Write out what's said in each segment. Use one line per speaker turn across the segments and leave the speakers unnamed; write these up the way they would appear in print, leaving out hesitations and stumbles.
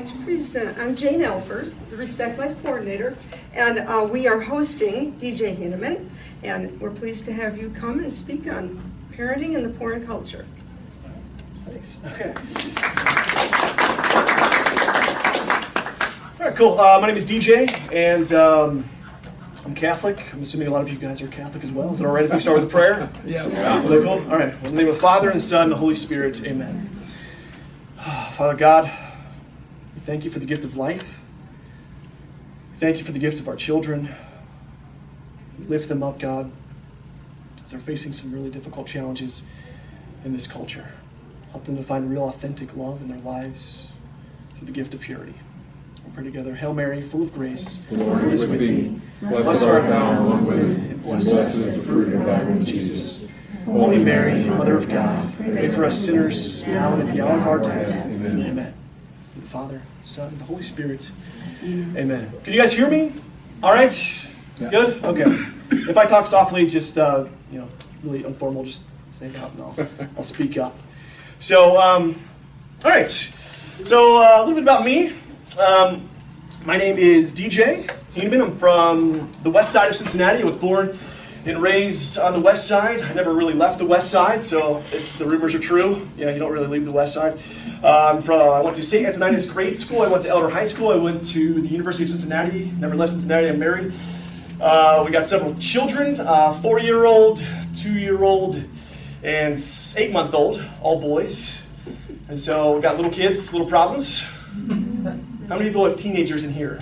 like to present, I'm Jane Elfers, the Respect Life Coordinator, and we are hosting DJ Hinneman, and we're pleased to have you come and speak on parenting and the porn culture.
Thanks. Okay. All right, cool. My name is DJ, and I'm Catholic. I'm assuming a lot of you guys are Catholic as well. Is it all right if we start with a prayer?
Yes.
Yeah. Is that cool? All right. Well, in the name of the Father, and the Son, and the Holy Spirit, amen. Father God, we thank you for the gift of life. We thank you for the gift of our children. We lift them up, God, as they're facing some really difficult challenges in this culture. Help them to find real authentic love in their lives through the gift of purity. We'll pray together. Hail Mary, full of grace,
The Lord is with thee. Blessed art thou among women, and blessed is the fruit of thy womb, Jesus.
Holy Mary, Mother of God, pray for us sinners, now and at the hour of our death. Amen. Amen. In the Father, Son, and the Holy Spirit. Amen. Can you guys hear me? All right?
Yeah.
Good? Okay. If I talk softly, just, really informal, just say that and I'll speak up. So, all right. So, a little bit about me. My name is DJ Hinneman. I'm from the west side of Cincinnati. I was born and raised on the west side. I never really left the west side, so the rumors are true. Yeah, you don't really leave the west side. I went to St. Antoninus Grade School. I went to Elder High School. I went to the University of Cincinnati. Never left Cincinnati. I'm married. We got several children, 4-year-old, 2-year-old, and 8-month-old, all boys. And so we got little kids, little problems. How many people have teenagers in here?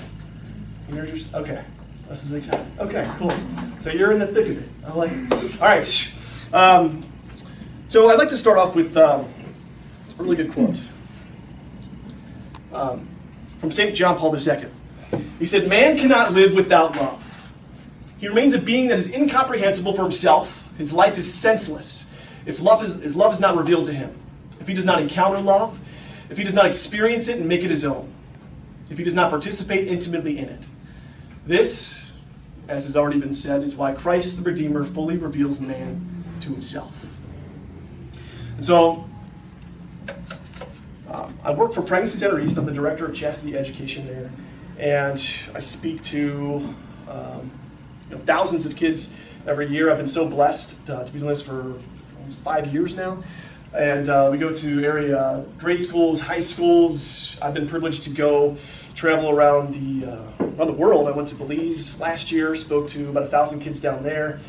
Teenagers? Okay. This is exciting. Okay, cool. So you're in the thick of it. I like it. All right. So I'd like to start off with a really good quote from St. John Paul II. He said, "Man cannot live without love. He remains a being that is incomprehensible for himself. His life is senseless if love is not revealed to him. If he does not encounter love, if he does not experience it and make it his own, if he does not participate intimately in it. This, as has already been said, is why Christ the Redeemer fully reveals man to himself." And so, I work for Pregnancy Center East. I'm the director of chastity education there, and I speak to thousands of kids every year. I've been so blessed to be doing this for almost 5 years now. And we go to area grade schools, high schools. I've been privileged to travel around the world. I went to Belize last year, spoke to about 1,000 kids down there,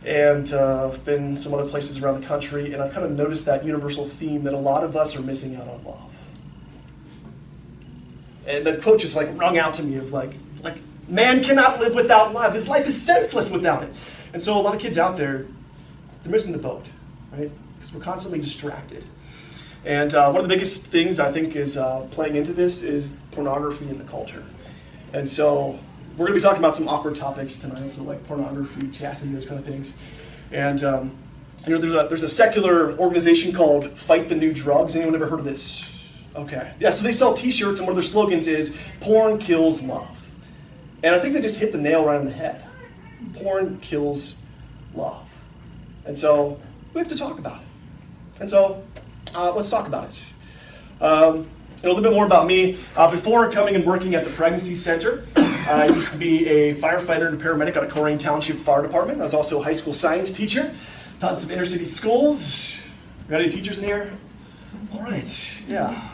and I've been some other places around the country. And I've kind of noticed that universal theme that a lot of us are missing out on love. And that quote just rung out to me of man cannot live without love. His life is senseless without it. And so a lot of kids out there, they're missing the boat, right? Because we're constantly distracted. And one of the biggest things I think is playing into this is pornography in the culture. And so we're going to be talking about some awkward topics tonight, so like pornography, chastity, those kind of things. And there's a secular organization called Fight the New Drugs. Anyone ever heard of this? Okay. Yeah, so they sell t-shirts, and one of their slogans is, "Porn kills love." And I think they just hit the nail right on the head. Porn kills love. And so we have to talk about it. And so let's talk about it. A little bit more about me. Before coming and working at the Pregnancy Center, I used to be a firefighter and a paramedic at a Corrine Township Fire Department. I was also a high school science teacher. Taught some inner city schools. Got any teachers in here? All right, yeah.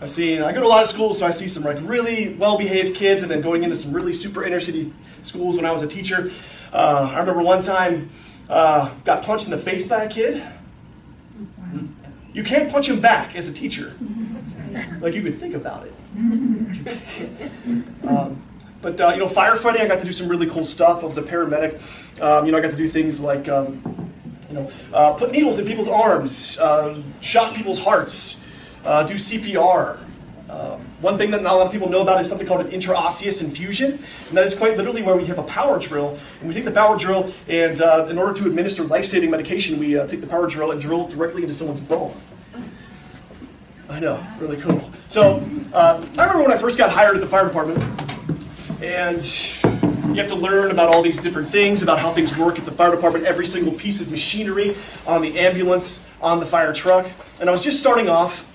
I go to a lot of schools, so I see some really well-behaved kids, and then going into some really super inner city schools when I was a teacher. I remember one time, got punched in the face by a kid. You can't punch him back as a teacher. You could think about it. But firefighting, I got to do some really cool stuff. I was a paramedic. I got to do things like, put needles in people's arms, shock people's hearts, do CPR. One thing that not a lot of people know about is something called an intraosseous infusion, and that is quite literally where we have a power drill, and we take the power drill, and in order to administer life-saving medication, we take the power drill and drill directly into someone's bone. I know, really cool. So, I remember when I first got hired at the fire department, and you have to learn about all these different things, about how things work at the fire department, every single piece of machinery on the ambulance, on the fire truck, and I was just starting off.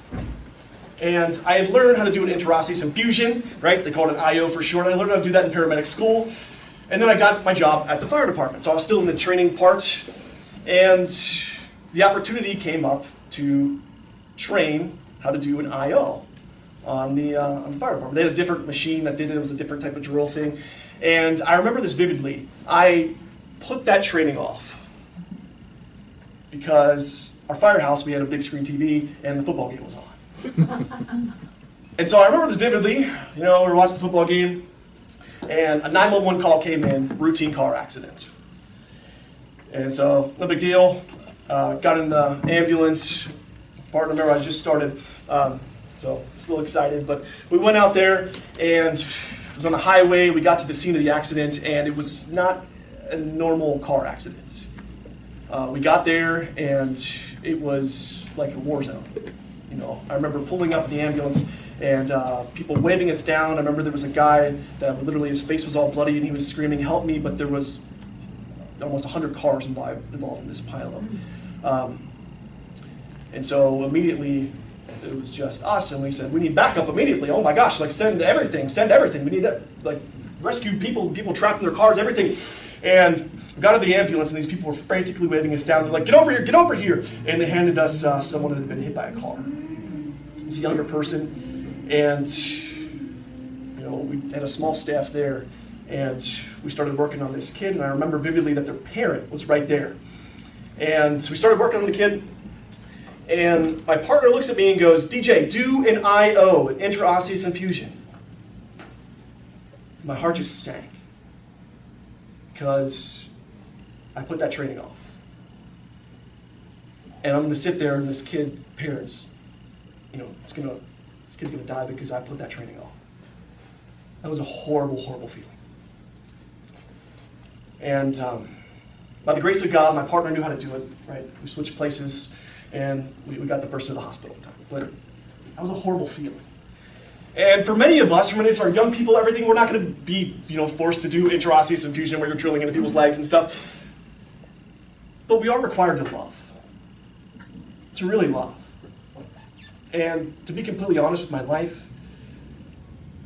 And I had learned how to do an interosseous infusion, right? They call it an IO for short. I learned how to do that in paramedic school. And then I got my job at the fire department. So I was still in the training part. And the opportunity came up to train how to do an IO on the fire department. They had a different machine that did it. It was a different type of drill thing. And I remember this vividly. I put that training off because our firehouse, we had a big screen TV and the football game was on. And so I remember this vividly. You know, we were watching the football game and a 911 call came in, routine car accident. And so, no big deal. Got in the ambulance. Partner, remember I just started, so still excited. But we went out there and it was on the highway. We got to the scene of the accident and it was not a normal car accident. We got there and it was like a war zone. You know, I remember pulling up in the ambulance and people waving us down. I remember there was a guy that literally his face was all bloody and he was screaming, "Help me!" But there was almost 100 cars involved in this pileup. And so immediately it was just us, and we said, "We need backup immediately." Oh my gosh, like send everything. We need to like rescue people trapped in their cars, everything. And we got to the ambulance, and these people were frantically waving us down. They're like, "Get over here, get over here!" And they handed us someone that had been hit by a car. It was a younger person, and you know, we had a small staff there, and we started working on this kid. And I remember vividly that their parent was right there, and so we started working on the kid. And my partner looks at me and goes, "DJ, do an IO, an intraosseous infusion." My heart just sank because I put that training off. And I'm going to sit there and this kid's parents, you know, this kid's going to die because I put that training off. That was a horrible, horrible feeling. And by the grace of God, my partner knew how to do it, right? We switched places. And we got the person to the hospital in time. But that was a horrible feeling. And for many of us, for many of our young people, everything, we're not going to be, you know, forced to do intraosseous infusion where you're drilling into people's legs and stuff. But we are required to love. To really love. And to be completely honest with my life,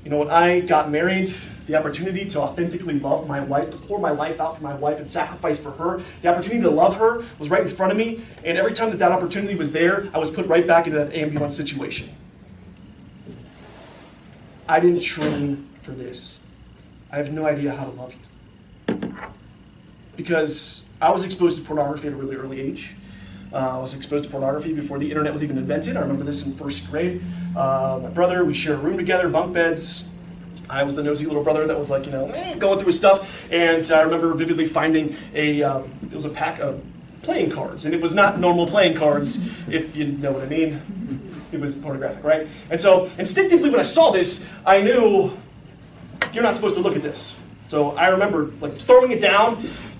you know, when I got married, the opportunity to authentically love my wife, to pour my life out for my wife and sacrifice for her, the opportunity to love her was right in front of me, and every time that opportunity was there, I was put right back into that ambulance situation. I didn't train for this. I have no idea how to love you. Because I was exposed to pornography at a really early age. I was exposed to pornography before the internet was even invented. I remember this in first grade. My brother, we shared a room together, bunk beds. I was the nosy little brother that was like, you know, going through his stuff. And I remember vividly finding it was a pack of playing cards. And it was not normal playing cards, if you know what I mean. It was pornographic, right? And so instinctively when I saw this, I knew you're not supposed to look at this. So I remember like throwing it down.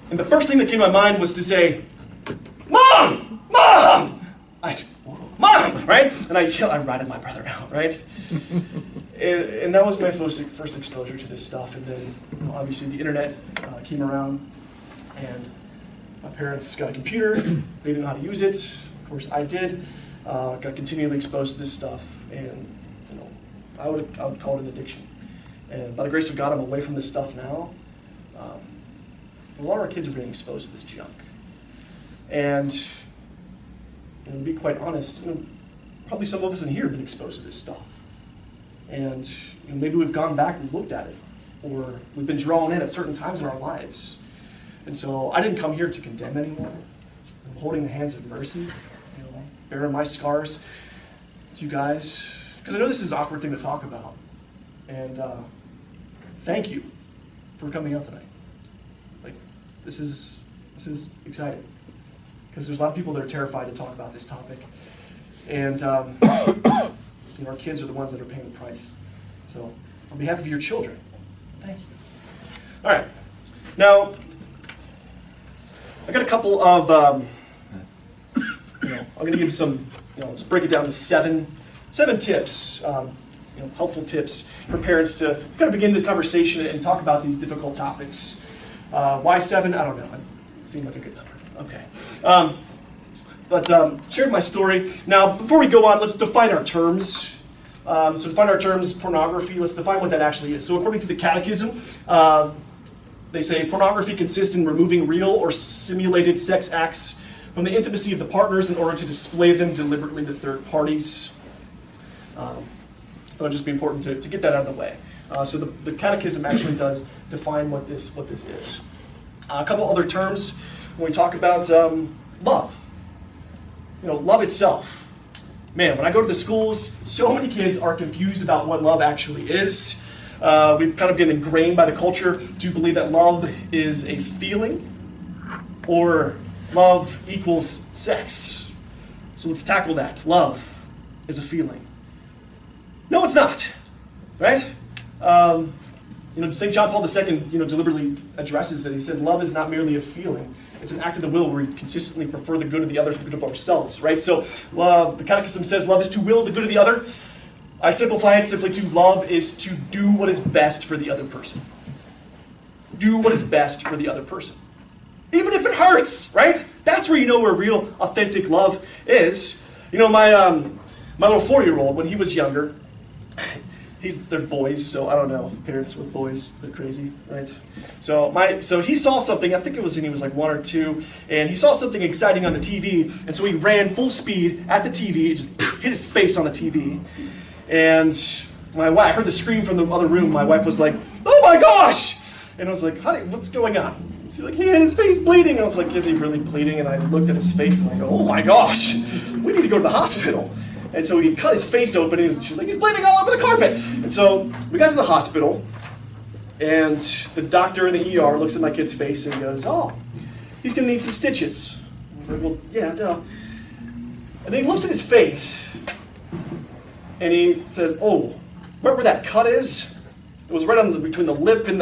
And the first thing that came to my mind was to say, "Mom! Mom!" I said, "Mom!" Right? And I ratted my brother out, right? And that was my first exposure to this stuff. And then, you know, obviously, the internet came around, and my parents got a computer. They didn't know how to use it. Of course, I did. Got continually exposed to this stuff, and you know, I would call it an addiction. And by the grace of God, I'm away from this stuff now. A lot of our kids are being exposed to this junk, and to be quite honest, you know, probably some of us in here have been exposed to this stuff. And you know, maybe we've gone back and looked at it, or we've been drawn in at certain times in our lives. And so I didn't come here to condemn anyone. I'm holding the hands of mercy, you know, bearing my scars to you guys, because I know this is an awkward thing to talk about. And thank you for coming out tonight. Like, this is exciting, because there's a lot of people that are terrified to talk about this topic. And you know, our kids are the ones that are paying the price. So, on behalf of your children, thank you. All right. Now, I got a couple of, you know, I'm going to give some, you know, let's break it down to seven tips, you know, helpful tips for parents to kind of begin this conversation and talk about these difficult topics. Why 7? I don't know. It seemed like a good number. Okay. But shared my story. Now, before we go on, let's define our terms. So to define our terms, pornography, let's define what that actually is. So according to the Catechism, they say pornography consists in removing real or simulated sex acts from the intimacy of the partners in order to display them deliberately to third parties. It'll just be important to get that out of the way. So the Catechism actually does define what this is. A couple other terms when we talk about love. Love itself. Man, when I go to the schools, so many kids are confused about what love actually is. We've kind of been ingrained by the culture to believe that love is a feeling or love equals sex. So let's tackle that. Love is a feeling. No, it's not, right? St. John Paul II, deliberately addresses that. He says love is not merely a feeling. It's an act of the will where we consistently prefer the good of the other to the good of ourselves, right? So the Catechism says love is to will the good of the other. I simplify it simply to love is to do what is best for the other person. Do what is best for the other person. Even if it hurts, right? That's where you know where real, authentic love is. My little 4-year-old, when he was younger, they're boys, so I don't know. Parents with boys, they're crazy, right? So he saw something, I think it was when he was like 1 or 2, and he saw something exciting on the TV, and so he ran full speed at the TV, just hit his face on the TV. And my wife, I heard the scream from the other room. My wife was like, "Oh my gosh!" And I was like, "Honey, what's going on?" She's like, "He had his face bleeding." I was like, "Is he really bleeding?" And I looked at his face and I go, "Oh my gosh, we need to go to the hospital." And so he cut his face open, and she was like, "He's bleeding all over the carpet." And so we got to the hospital, and the doctor in the ER looks at my kid's face and goes, "Oh, he's going to need some stitches." I was like, "Well, yeah, duh." And then he looks at his face, and he says, "Oh, where that cut is? It was right between the lip and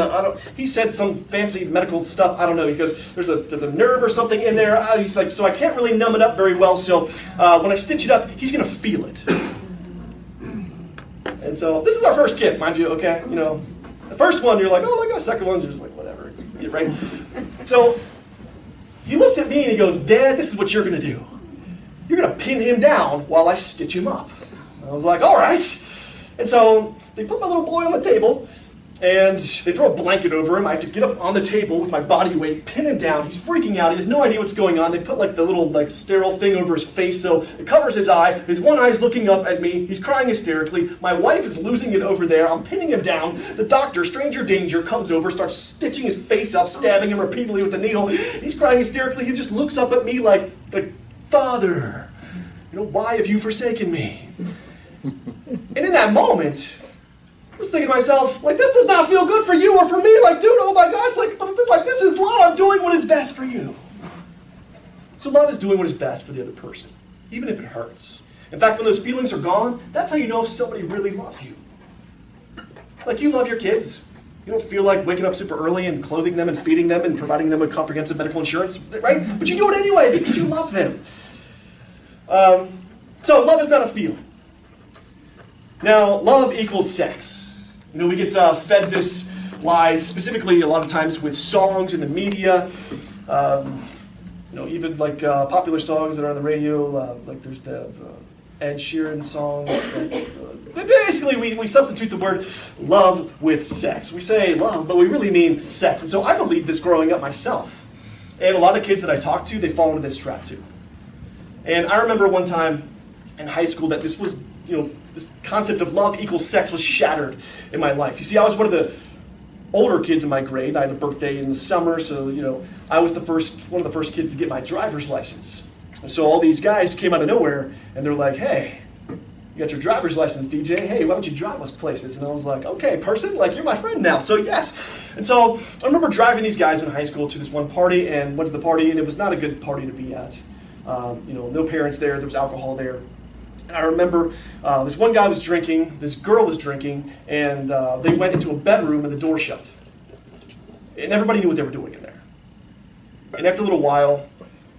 he said some fancy medical stuff, I don't know. He goes, there's a nerve or something in there." He's like, "So I can't really numb it up very well, so when I stitch it up, he's going to feel it." And so this is our first kid, mind you, okay? The first one, you're like, "Oh my gosh," second one's just like, whatever, right? So he looks at me and he goes, "Dad, this is what you're going to do. You're going to pin him down while I stitch him up." I was like, "All right." And so they put my little boy on the table, and they throw a blanket over him. I have to get up on the table with my body weight, pin him down. He's freaking out. He has no idea what's going on. They put the little sterile thing over his face so it covers his eye. His one eye is looking up at me. He's crying hysterically. My wife is losing it over there. I'm pinning him down. The doctor, stranger danger, comes over, starts stitching his face up, stabbing him repeatedly with the needle. He's crying hysterically. He just looks up at me like, "Father, why have you forsaken me?" And in that moment, I was thinking to myself, this does not feel good for you or for me. Dude, oh my gosh, this is love. I'm doing what is best for you. So love is doing what is best for the other person, even if it hurts. In fact, when those feelings are gone, that's how you know if somebody really loves you. You love your kids. You don't feel like waking up super early and clothing them and feeding them and providing them with comprehensive medical insurance, right? But you do it anyway because you love them. So love is not a feeling. Now, love equals sex. We get fed this lie, specifically a lot of times with songs in the media, even popular songs that are on the radio, there's the Ed Sheeran song. But basically, we substitute the word love with sex. We say love, but we really mean sex. And so I believed this growing up myself. And a lot of kids that I talk to, they fall into this trap too. And I remember one time in high school that this was, this concept of love equals sex was shattered in my life. You see, I was one of the older kids in my grade. I had a birthday in the summer, so, I was one of the first kids to get my driver's license. And so all these guys came out of nowhere, and they're like, "Hey, you got your driver's license, DJ. Hey, why don't you drive us places?" And I was like, "Okay, person, you're my friend now, so yes." And so I remember driving these guys in high school to this one party, and went to the party, and it was not a good party to be at. No parents there, there was alcohol there. And I remember this one guy was drinking, this girl was drinking, and they went into a bedroom and the door shut. And everybody knew what they were doing in there. And after a little while,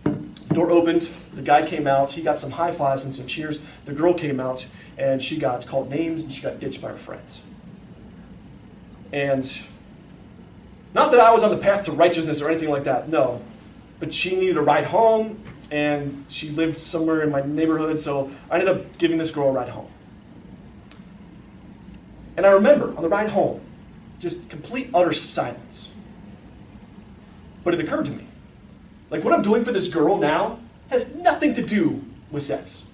the door opened, the guy came out, he got some high fives and some cheers. The girl came out, and she got called names, and she got ditched by her friends. And not that I was on the path to righteousness or anything like that, no. But she needed a ride home, and she lived somewhere in my neighborhood, so I ended up giving this girl a ride home. And I remember on the ride home, just complete, utter silence. But it occurred to me, like what I'm doing for this girl now has nothing to do with sex.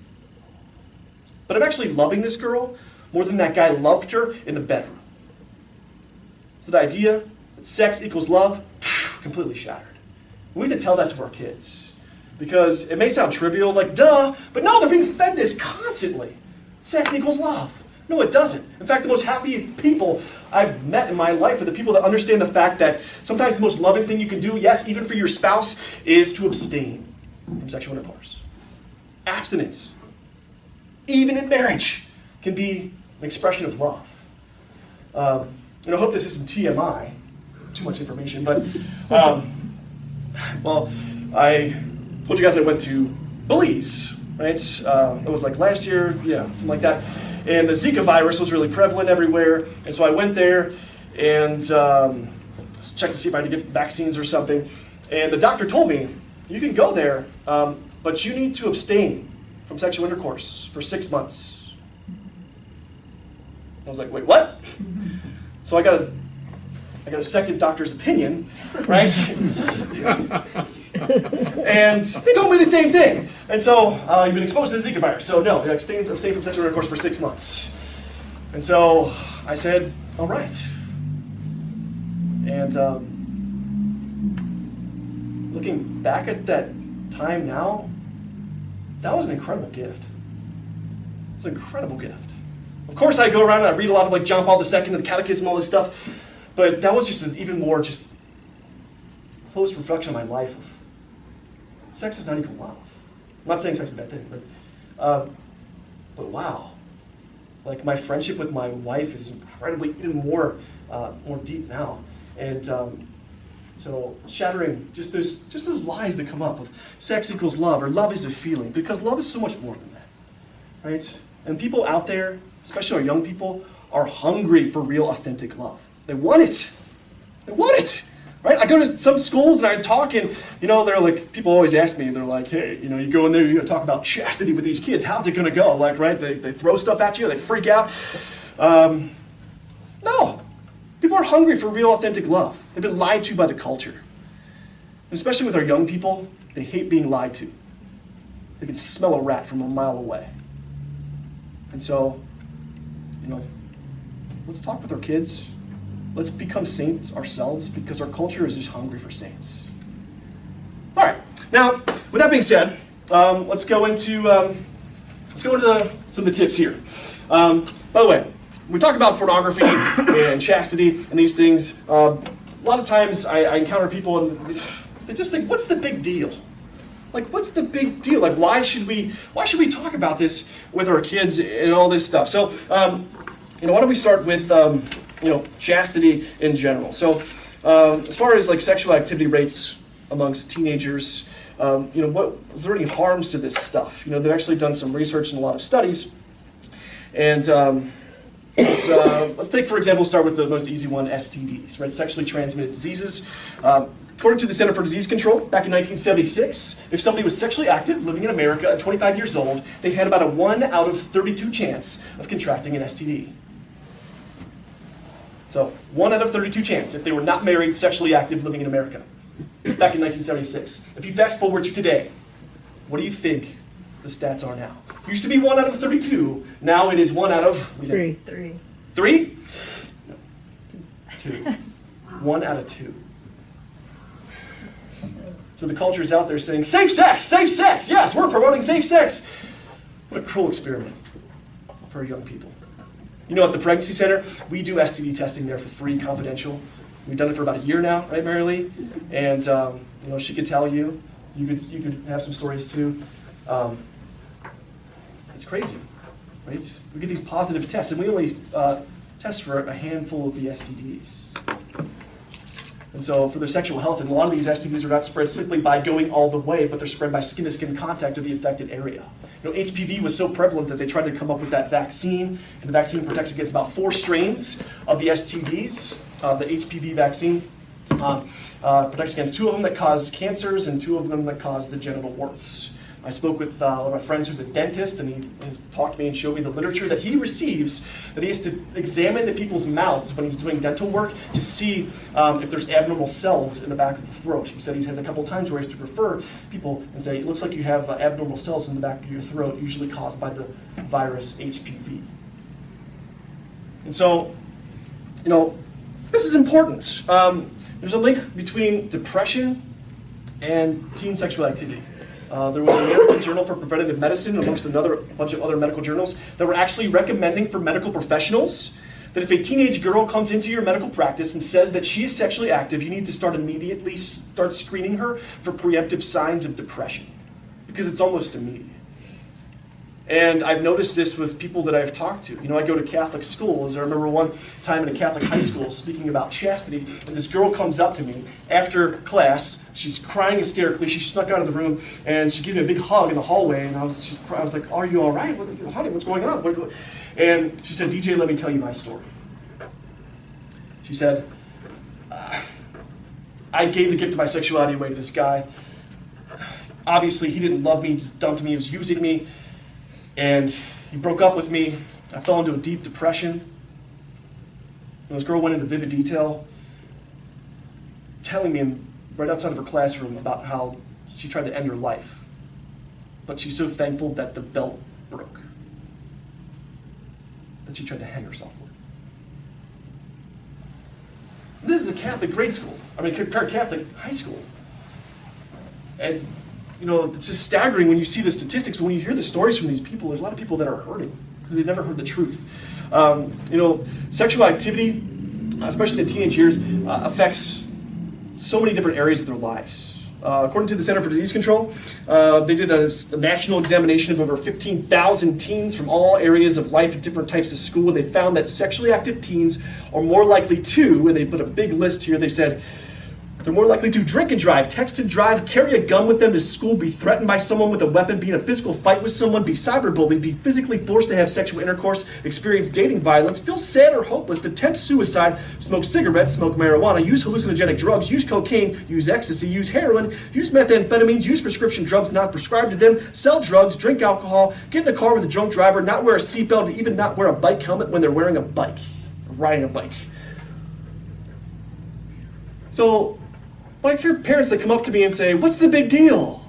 But I'm actually loving this girl more than that guy loved her in the bedroom. So the idea that sex equals love, completely shattered. We have to tell that to our kids. Because it may sound trivial, like duh, but no, they're being fed this constantly. Sex equals love. No, it doesn't. In fact, the most happiest people I've met in my life are the people that understand the fact that sometimes the most loving thing you can do, yes, even for your spouse, is to abstain from sexual intercourse. Abstinence, even in marriage, can be an expression of love. And I hope this isn't TMI, too much information, but, well, I told you guys I went to Belize, right? It was like last year, yeah, something like that. And the Zika virus was really prevalent everywhere. And so I went there and checked to see if I had to get vaccines or something. And the doctor told me, you can go there, but you need to abstain from sexual intercourse for 6 months. I was like, wait, what? So I got a second doctor's opinion, right? And they told me the same thing. And so you've been exposed to the Zika virus. So no, abstain from sexual intercourse for 6 months. And so I said, all right. And looking back at that time now, that was an incredible gift. It was an incredible gift. Of course, I go around and I read a lot of like John Paul II and the Catechism, all this stuff. But that was just an even more just close reflection of my life. Sex is not equal love. I'm not saying sex is a bad thing, but wow. Like my friendship with my wife is incredibly even more deep now. And so shattering just those lies that come up of sex equals love or love is a feeling, because love is so much more than that, right? And people out there, especially our young people, are hungry for real, authentic love. They want it. They want it. Right? I go to some schools and I talk and, they're like, people always ask me, they're like, hey, you go in there, you talk about chastity with these kids. How's it going to go? Like, right? They throw stuff at you. They freak out. No. People are hungry for real, authentic love. They've been lied to by the culture. And especially with our young people, they hate being lied to. They can smell a rat from a mile away. And so, let's talk with our kids. Let's become saints ourselves, because our culture is just hungry for saints. All right. Now, with that being said, let's go into some of the tips here. By the way, we talk about pornography and chastity and these things. A lot of times I encounter people and they just think, "What's the big deal? Like, what's the big deal? Like, why should we talk about this with our kids and all this stuff?" So, why don't we start with chastity in general. So as far as like sexual activity rates amongst teenagers, is there any harms to this stuff? They've actually done some research and a lot of studies. And let's take, for example, start with the most easy one, STDs, right? Sexually transmitted diseases. According to the Center for Disease Control, back in 1976, if somebody was sexually active, living in America at 25 years old, they had about a 1 out of 32 chance of contracting an STD. So 1 out of 32 chance if they were not married, sexually active, living in America, back in 1976. If you fast forward to today, what do you think the stats are now? It used to be 1 out of 32. Now it is 1 out of
3.
3? No. 2. 1 out of 2. So the culture is out there saying, safe sex, yes, we're promoting safe sex. What a cruel experiment for young people. At the pregnancy center, we do STD testing there for free, confidential. We've done it for about a year now, right, Mary Lee? And she could tell you. You could have some stories too. It's crazy, right? We get these positive tests, and we only test for a handful of the STDs. And so for their sexual health, and a lot of these STDs are not spread simply by going all the way, but they're spread by skin-to-skin contact of the affected area. HPV was so prevalent that they tried to come up with that vaccine, and the vaccine protects against about 4 strains of the STDs. The HPV vaccine protects against 2 of them that cause cancers and 2 of them that cause the genital warts. I spoke with one of my friends who's a dentist, and he has talked to me and showed me the literature that he receives, that he has to examine the people's mouths when he's doing dental work to see if there's abnormal cells in the back of the throat. He said he's had a couple of times where he has to refer people and say, it looks like you have abnormal cells in the back of your throat, usually caused by the virus HPV. And so, this is important. There's a link between depression and teen sexual activity. There was a American Journal for Preventative Medicine, amongst a bunch of other medical journals, that were actually recommending for medical professionals that if a teenage girl comes into your medical practice and says that she is sexually active, you need to immediately start screening her for preemptive signs of depression, because it's almost immediate. And I've noticed this with people that I've talked to. I go to Catholic schools. I remember one time in a Catholic high school speaking about chastity, and this girl comes up to me after class. She's crying hysterically. She snuck out of the room, and she gave me a big hug in the hallway, and I was like, are you all right? Honey, what's going on? And she said, DJ, let me tell you my story. She said, I gave the gift of my sexuality away to this guy. Obviously, he didn't love me, he just dumped me, he was using me. And he broke up with me. I fell into a deep depression. And this girl went into vivid detail, telling me right outside of her classroom about how she tried to end her life. But she's so thankful that the belt broke, that she tried to hang herself with. This is a Catholic grade school. Catholic high school. And it's just staggering when you see the statistics, but when you hear the stories from these people, there's a lot of people that are hurting because they've never heard the truth. Sexual activity, especially in the teenage years, affects so many different areas of their lives. According to the Center for Disease Control, they did a national examination of over 15,000 teens from all areas of life and different types of school, and they found that sexually active teens are more likely to, and they put a big list here, they said, they're more likely to drink and drive, text and drive, carry a gun with them to school, be threatened by someone with a weapon, be in a physical fight with someone, be cyberbullied, be physically forced to have sexual intercourse, experience dating violence, feel sad or hopeless, attempt suicide, smoke cigarettes, smoke marijuana, use hallucinogenic drugs, use cocaine, use ecstasy, use heroin, use methamphetamines, use prescription drugs not prescribed to them, sell drugs, drink alcohol, get in a car with a drunk driver, not wear a seatbelt, and even not wear a bike helmet when they're wearing a bike, or riding a bike. So, I hear parents that come up to me and say, what's the big deal?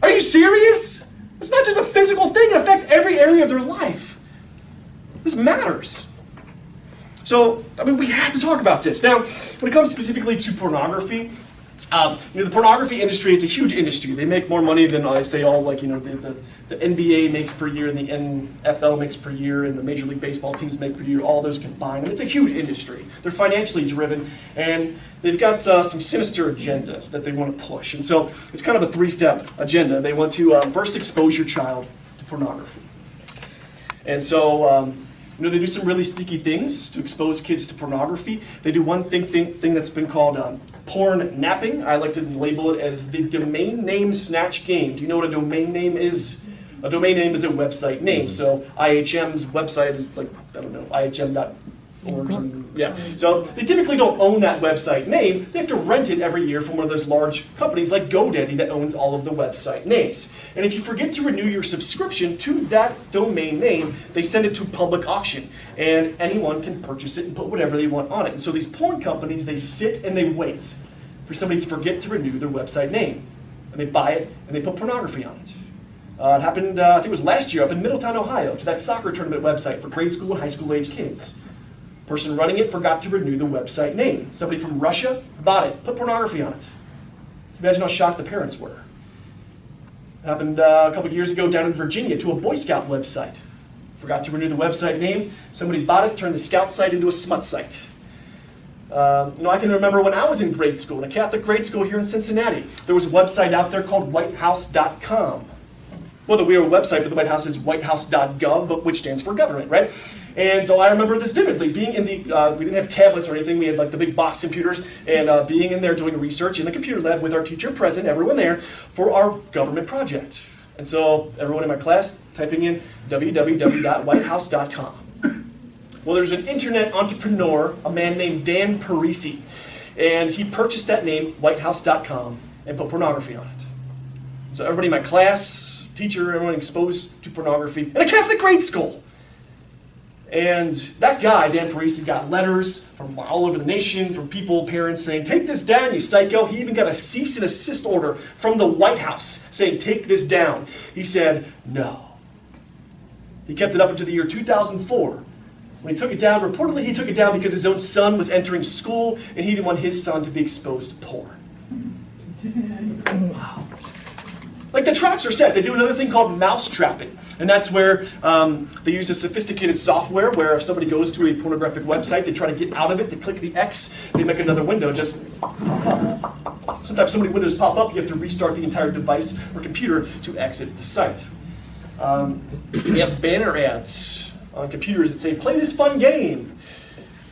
Are you serious? It's not just a physical thing, it affects every area of their life. This matters. So, we have to talk about this. Now, when it comes specifically to pornography, the pornography industry, it's a huge industry. They make more money than, I say, all the NBA makes per year, and the NFL makes per year, and the Major League Baseball teams make per year, all those combined. It's a huge industry. They're financially driven, and they've got some sinister agendas that they want to push. And so it's kind of a three-step agenda. They want to first expose your child to pornography. And so they do some really sneaky things to expose kids to pornography. They do one thing that's been called porn napping. I like to label it as the domain name snatch game. Do you know what a domain name is? A domain name is a website name. So IHM's website is IHM.org. Yeah. So they typically don't own that website name. They have to rent it every year from one of those large companies like GoDaddy that owns all of the website names. And if you forget to renew your subscription to that domain name, they send it to public auction. And anyone can purchase it and put whatever they want on it. And so these porn companies, they sit and they wait for somebody to forget to renew their website name. And they buy it and they put pornography on it. It happened, I think it was last year, up in Middletown, Ohio, to that soccer tournament website for grade school and high school age kids. Person running it forgot to renew the website name. Somebody from Russia bought it, put pornography on it. Imagine how shocked the parents were. It happened a couple years ago down in Virginia to a Boy Scout website. Forgot to renew the website name. Somebody bought it, turned the Scout site into a smut site. I can remember when I was in grade school, in a Catholic grade school here in Cincinnati, there was a website out there called whitehouse.com. Well, the real website for the White House is whitehouse.gov, which stands for government, right? And so I remember this vividly, being in the, we didn't have tablets or anything, we had like the big box computers, and being in there doing research in the computer lab with our teacher present, everyone there, for our government project. And so everyone in my class typing in www.whitehouse.com. Well, there's an internet entrepreneur, a man named Dan Parisi, and he purchased that name, whitehouse.com, and put pornography on it. So everybody in my class, teacher, everyone exposed to pornography in a Catholic grade school. And that guy, Dan Parisi, got letters from all over the nation, from people, parents saying, take this down, you psycho. He even got a cease and desist order from the White House saying, take this down. He said, no. He kept it up until the year 2004. When he took it down, reportedly he took it down because his own son was entering school and he didn't want his son to be exposed to porn. Wow. Like the traps are set. They do another thing called mouse trapping. And that's where they use a sophisticated software where if somebody goes to a pornographic website, they try to get out of it, they click the X, they make another window just pop up. Sometimes so many windows pop up, you have to restart the entire device or computer to exit the site. We have banner ads on computers that say, play this fun game.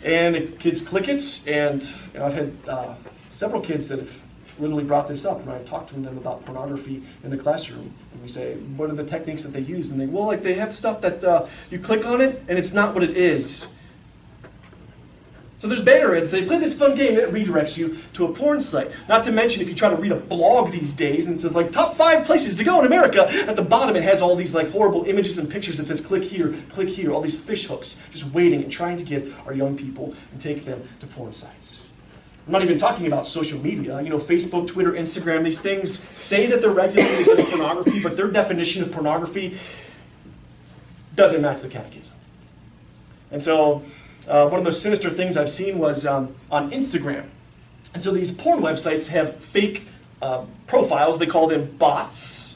And the kids click it, and I've had several kids that have literally brought this up, and I talked to them about pornography in the classroom. And we say, what are the techniques that they use? And they have stuff that you click on it, and it's not what it is. So there's banner ads. They play this fun game, and it redirects you to a porn site. Not to mention, if you try to read a blog these days, and it says, like, top 5 places to go in America, at the bottom it has all these, like, horrible images and pictures that says, click here, all these fish hooks, just waiting and trying to get our young people and take them to porn sites. I'm not even talking about social media. You know, Facebook, Twitter, Instagram, these things say that they're regulated against pornography, but their definition of pornography doesn't match the catechism. And so one of those sinister things I've seen was on Instagram. And so these porn websites have fake profiles. They call them bots.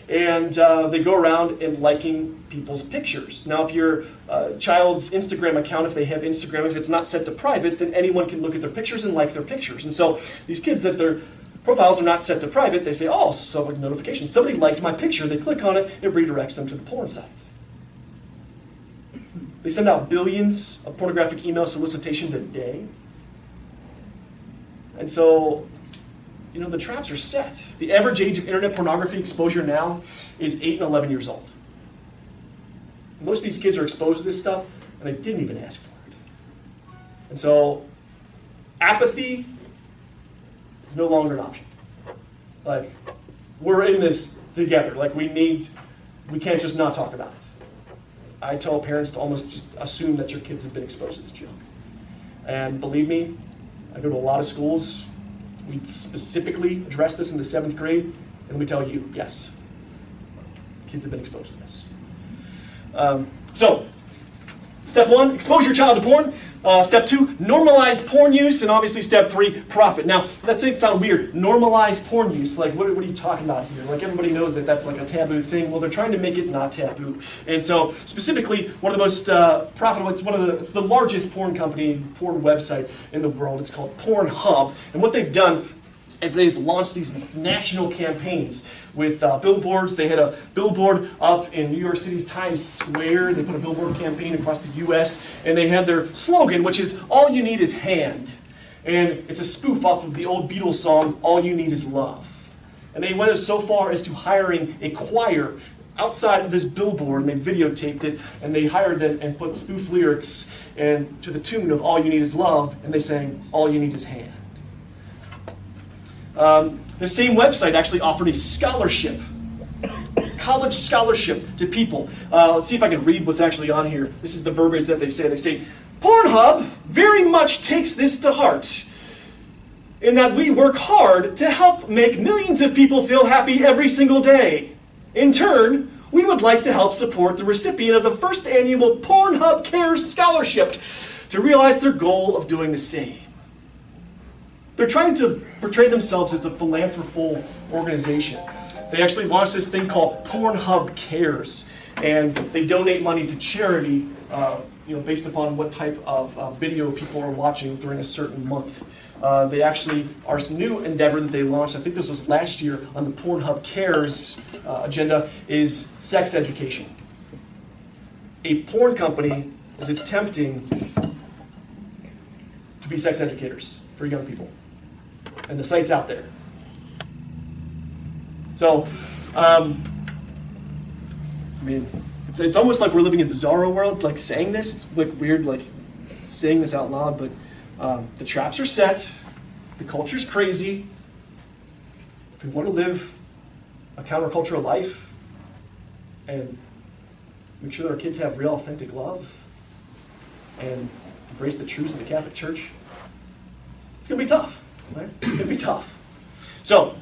And they go around and liking people's pictures. Now, if your child's Instagram account, if they have Instagram, if it's not set to private, then anyone can look at their pictures and like their pictures. And so these kids that their profiles are not set to private, they say, oh, so like notification. Somebody liked my picture. They click on it. It redirects them to the porn site. They send out billions of pornographic email solicitations a day. And so, you know, the traps are set. The average age of internet pornography exposure now is 8 and 11 years old. Most of these kids are exposed to this stuff, and they didn't even ask for it. And so, apathy is no longer an option. Like, we're in this together. Like, we can't just not talk about it. I tell parents to almost just assume that your kids have been exposed to this junk. And believe me, I go to a lot of schools. We specifically address this in the 7th grade, and we tell you, yes, kids have been exposed to this. So, step 1, expose your child to porn. Step 2, normalize porn use. And obviously step 3, profit. Now, that may sound weird. Normalize porn use. Like, what are you talking about here? Like, everybody knows that that's like a taboo thing. Well, they're trying to make it not taboo. And so, specifically, one of the most profitable, it's the largest porn company, porn website in the world. It's called Pornhub. And what they've done is they've launched these national campaigns with billboards. They had a billboard up in New York City's Times Square. They put a billboard campaign across the U.S. And they had their slogan, which is, all you need is hand. And it's a spoof off of the old Beatles song, All You Need Is Love. And they went so far as to hiring a choir outside of this billboard, and they videotaped it, and they hired them and put spoof lyrics and to the tune of All You Need Is Love, and they sang, All You Need Is Hand. The same website actually offered a scholarship, college scholarship to people. Let's see if I can read what's actually on here. This is the verbiage that they say. They say, Pornhub very much takes this to heart, in that we work hard to help make millions of people feel happy every single day. In turn, we would like to help support the recipient of the first annual Pornhub Cares Scholarship to realize their goal of doing the same. They're trying to portray themselves as a philanthropical organization. They actually launched this thing called Pornhub Cares, and they donate money to charity, based upon what type of video people are watching during a certain month. They actually are some new endeavor that they launched. I think this was last year on the Pornhub Cares agenda is sex education. A porn company is attempting to be sex educators for young people. And the site's out there. So, it's almost like we're living in Bizarro world, like saying this. It's like weird, like saying this out loud, but the traps are set. The culture's crazy. If we want to live a countercultural life, and make sure that our kids have real, authentic love and embrace the truths of the Catholic Church, it's going to be tough, right? It's going to be tough. So,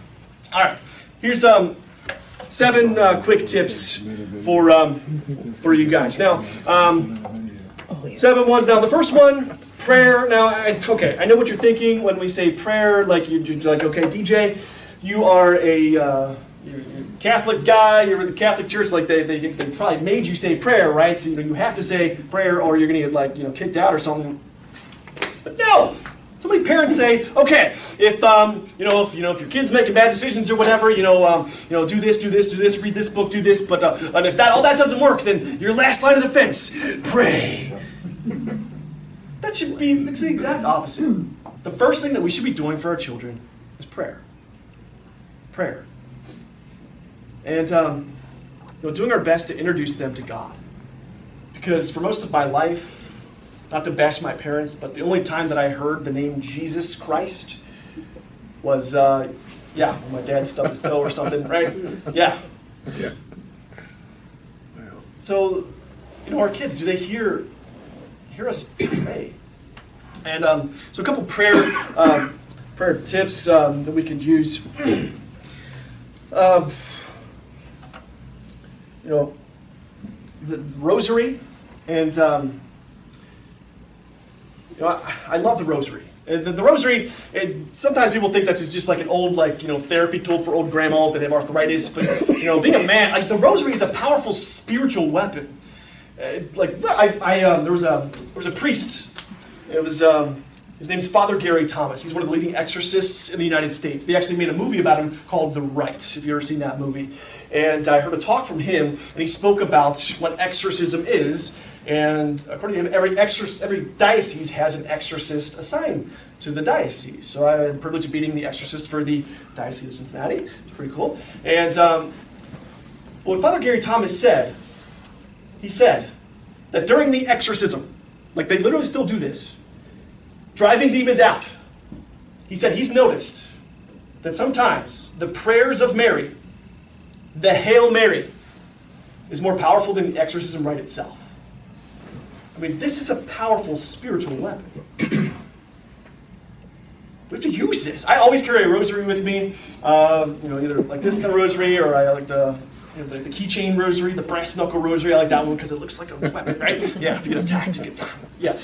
all right, here's 7 quick tips for you guys. Now, 7 ones. Now, the first one, prayer. Now, I know what you're thinking when we say prayer. Like you're like, okay, DJ, you are you're a Catholic guy. You're with the Catholic Church. Like they probably made you say prayer, right? So you have to say prayer, or you're gonna get kicked out or something. But no. So many parents say, okay, if your kid's making bad decisions or whatever, do this, read this book, do this, but and if all that doesn't work, then your last line of defense, pray. That should be the exact opposite. The first thing that we should be doing for our children is prayer. Prayer. And doing our best to introduce them to God. Because for most of my life, not to bash my parents, but the only time that I heard the name Jesus Christ was, when my dad stubbed his toe or something, right? Yeah.
Yeah.
So, our kids, do they hear us pray? And so a couple prayer tips that we could use. The rosary, and I love the rosary. And the rosary, sometimes people think that's just like an old therapy tool for old grandmas that have arthritis. But being a man, the rosary is a powerful spiritual weapon. There was a priest. It was his name's Father Gary Thomas. He's one of the leading exorcists in the United States. They actually made a movie about him called The Rite, if you've ever seen that movie. And I heard a talk from him, and he spoke about what exorcism is. And according to him, every diocese has an exorcist assigned to the diocese. So I had the privilege of being the exorcist for the Diocese of Cincinnati. It's pretty cool. And what Father Gary Thomas said, he said that during the exorcism, like they literally still do this, driving demons out, he said he's noticed that sometimes the prayers of Mary, the Hail Mary, is more powerful than the exorcism rite itself. I mean, this is a powerful spiritual weapon. We have to use this. I always carry a rosary with me, either like this kind of rosary, or I like the keychain rosary, the brass knuckle rosary. I like that one because it looks like a weapon, right? Yeah, if you get attacked, you get... Yeah.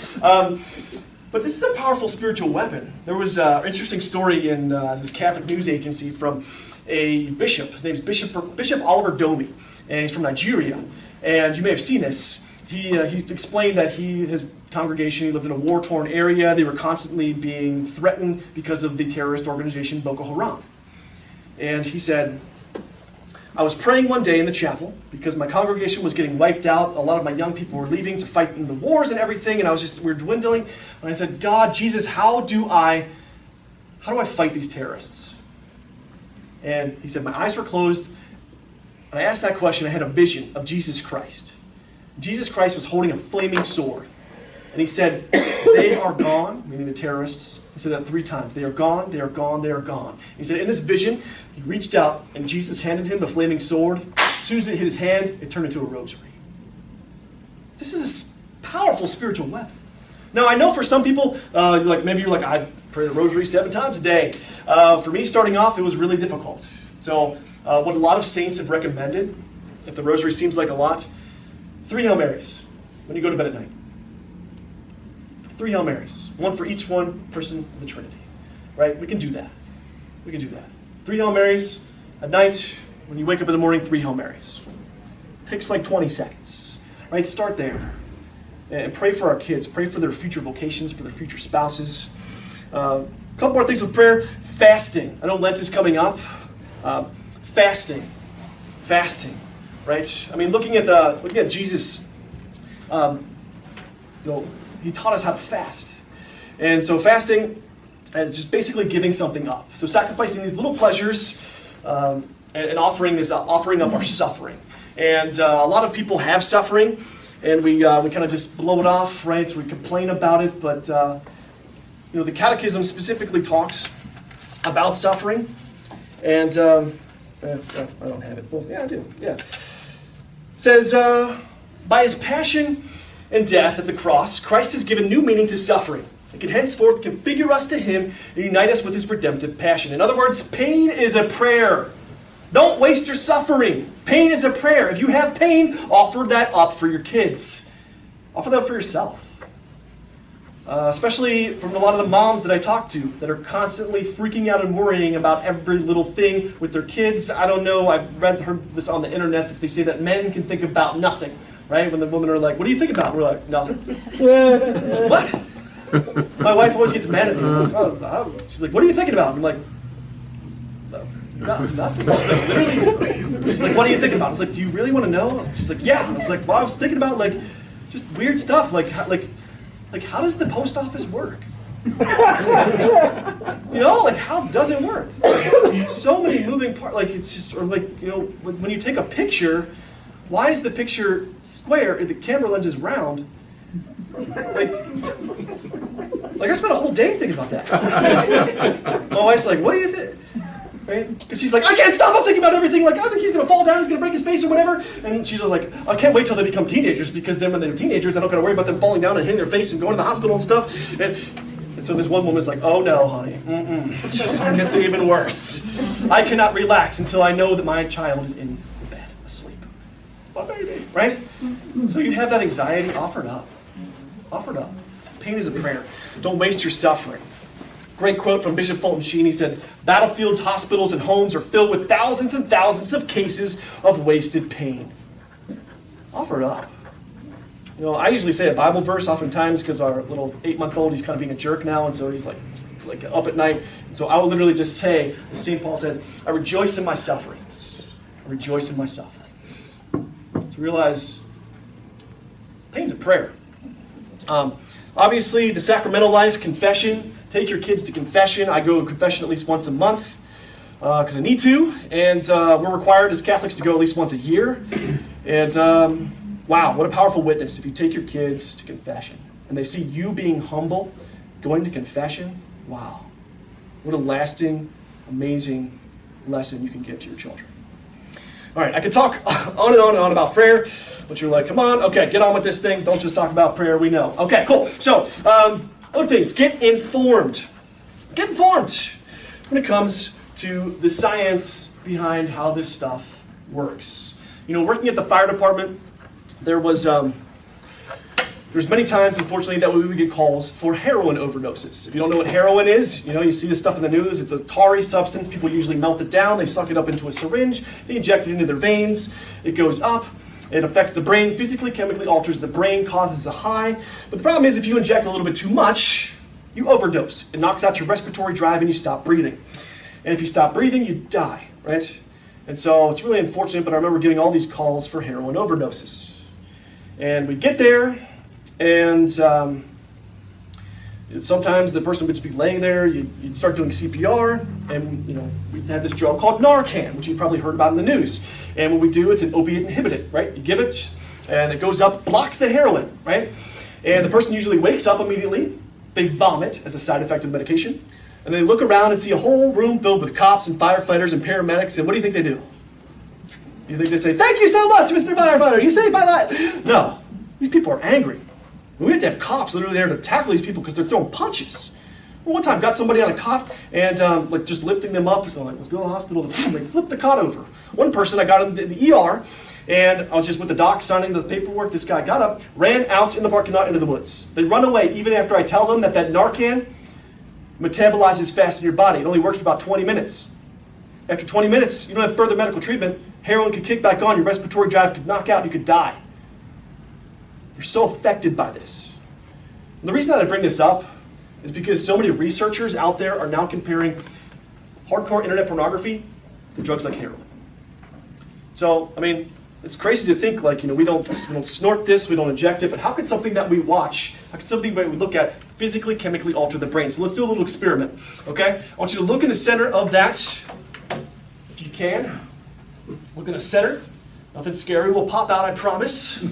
But this is a powerful spiritual weapon. There was an interesting story in this Catholic news agency from a bishop. His name is Bishop Oliver Domi, and he's from Nigeria. And you may have seen this. He explained that his congregation, he lived in a war-torn area. They were constantly being threatened because of the terrorist organization Boko Haram. And he said, I was praying one day in the chapel because my congregation was getting wiped out. A lot of my young people were leaving to fight in the wars and everything, and we were dwindling. And I said, God, Jesus, how do I fight these terrorists? And he said, my eyes were closed. And I asked that question. I had a vision of Jesus Christ. Jesus Christ was holding a flaming sword. And he said, they are gone, meaning the terrorists. He said that 3 times. They are gone, they are gone, they are gone. He said in this vision, he reached out and Jesus handed him the flaming sword. As soon as it hit his hand, it turned into a rosary. This is a powerful spiritual weapon. Now I know for some people, maybe you're like, I pray the rosary 7 times a day. For me, starting off, it was really difficult. So what a lot of saints have recommended, if the rosary seems like a lot, 3 Hail Marys when you go to bed at night. 3 Hail Marys. 1 for each one person of the Trinity. Right? We can do that. We can do that. 3 Hail Marys at night. When you wake up in the morning, 3 Hail Marys. Takes like 20 seconds. Right? Start there. And pray for our kids. Pray for their future vocations, for their future spouses. A couple more things with prayer. Fasting. I know Lent is coming up. Fasting. Fasting. Right? I mean, looking at Jesus, he taught us how to fast. And so fasting is just basically giving something up. So sacrificing these little pleasures and offering up our suffering. And a lot of people have suffering, and we kind of just blow it off, right? So we complain about it, but the Catechism specifically talks about suffering. And I don't have it. Well, yeah, I do. Yeah. It says, by his passion and death at the cross, Christ has given new meaning to suffering. It can henceforth configure us to him and unite us with his redemptive passion. In other words, pain is a prayer. Don't waste your suffering. Pain is a prayer. If you have pain, offer that up for your kids. Offer that up for yourself. Especially from a lot of the moms that I talk to that are constantly freaking out and worrying about every little thing with their kids. I don't know, heard this on the internet that they say that men can think about nothing, right? When the women are like, what do you think about? We're like, nothing. What? My wife always gets mad at me. I'm like, oh. She's like, what are you thinking about? I'm like, nothing. She's like, literally. She's like, what are you thinking about? I was like, do you really want to know? She's like, yeah. I was like, well, I was thinking about like just weird stuff, like how does the post office work? You know, like how does it work? So many moving parts. Like it's just, or like, you know, when you take a picture, why is the picture square if the camera lens is round? Like I spent a whole day thinking about that. My wife's like, what do you think? Right? Because she's like, I can't stop thinking about everything. Like, I think he's going to fall down, he's going to break his face or whatever. And she's just like, I can't wait till they become teenagers, because then when they're teenagers, I don't got to worry about them falling down and hitting their face and going to the hospital and stuff. And so this one woman's like, oh no, honey. It just gets even worse. I cannot relax until I know that my child is in bed, asleep. My baby. Right? So you have that anxiety, offer it up. Offer it up. Pain is a prayer. Don't waste your suffering. Great quote from Bishop Fulton Sheen. He said, battlefields, hospitals, and homes are filled with thousands and thousands of cases of wasted pain. Offer it up. You know, I usually say a Bible verse oftentimes because our little 8-month-old, he's kind of being a jerk now, and so he's like up at night. And so I will literally just say, as St. Paul said, I rejoice in my sufferings. I rejoice in my sufferings. To realize pain's a prayer. Obviously, the sacramental life, confession. Take your kids to confession. I go to confession at least once a month because I need to. And we're required as Catholics to go at least once a year. And wow, what a powerful witness if you take your kids to confession and they see you being humble, going to confession. Wow, what a lasting, amazing lesson you can give to your children. All right, I could talk on and on and on about prayer, but you're like, come on, okay, get on with this thing. Don't just talk about prayer, we know. Okay, cool. So, other things, get informed. Get informed when it comes to the science behind how this stuff works. You know, working at the fire department, there's many times, unfortunately, that we would get calls for heroin overdoses. If you don't know what heroin is, you know, you see this stuff in the news. It's a tarry substance. People usually melt it down. They suck it up into a syringe. They inject it into their veins. It goes up. It affects the brain, physically, chemically alters the brain, causes a high. But the problem is if you inject a little bit too much, you overdose. It knocks out your respiratory drive and you stop breathing. And if you stop breathing, you die, right? And so it's really unfortunate, but I remember getting all these calls for heroin overdoses. And we'd get there, and sometimes the person would just be laying there, you'd start doing CPR, and you know, we had this drug called Narcan, which you've probably heard about in the news. And what we do, it's an opiate inhibitor, right? You give it, and it goes up, blocks the heroin, right? And the person usually wakes up immediately, they vomit as a side effect of the medication, and they look around and see a whole room filled with cops and firefighters and paramedics, and what do you think they do? You think they say, thank you so much, Mr. Firefighter, you saved my life? No, these people are angry. We have to have cops literally there to tackle these people because they're throwing punches. One time, got somebody on a cot and like just lifting them up. So I'm like, let's go to the hospital. They flipped the cot over. One person, I got in the ER, and I was just with the doc signing the paperwork. This guy got up, ran out in the parking lot into the woods. They run away even after I tell them that Narcan metabolizes fast in your body. It only works for about 20 minutes. After 20 minutes, you don't have further medical treatment. Heroin could kick back on. Your respiratory drive could knock out. You could die. They're so affected by this. And the reason that I bring this up is because so many researchers out there are now comparing hardcore internet pornography to drugs like heroin. So, I mean, it's crazy to think like, you know, we don't snort this, we don't inject it, but how could something that we watch, how could something that we look at physically, chemically alter the brain? So let's do a little experiment, okay? I want you to look in the center of that, if you can. Look in the center. Nothing scary will pop out, I promise.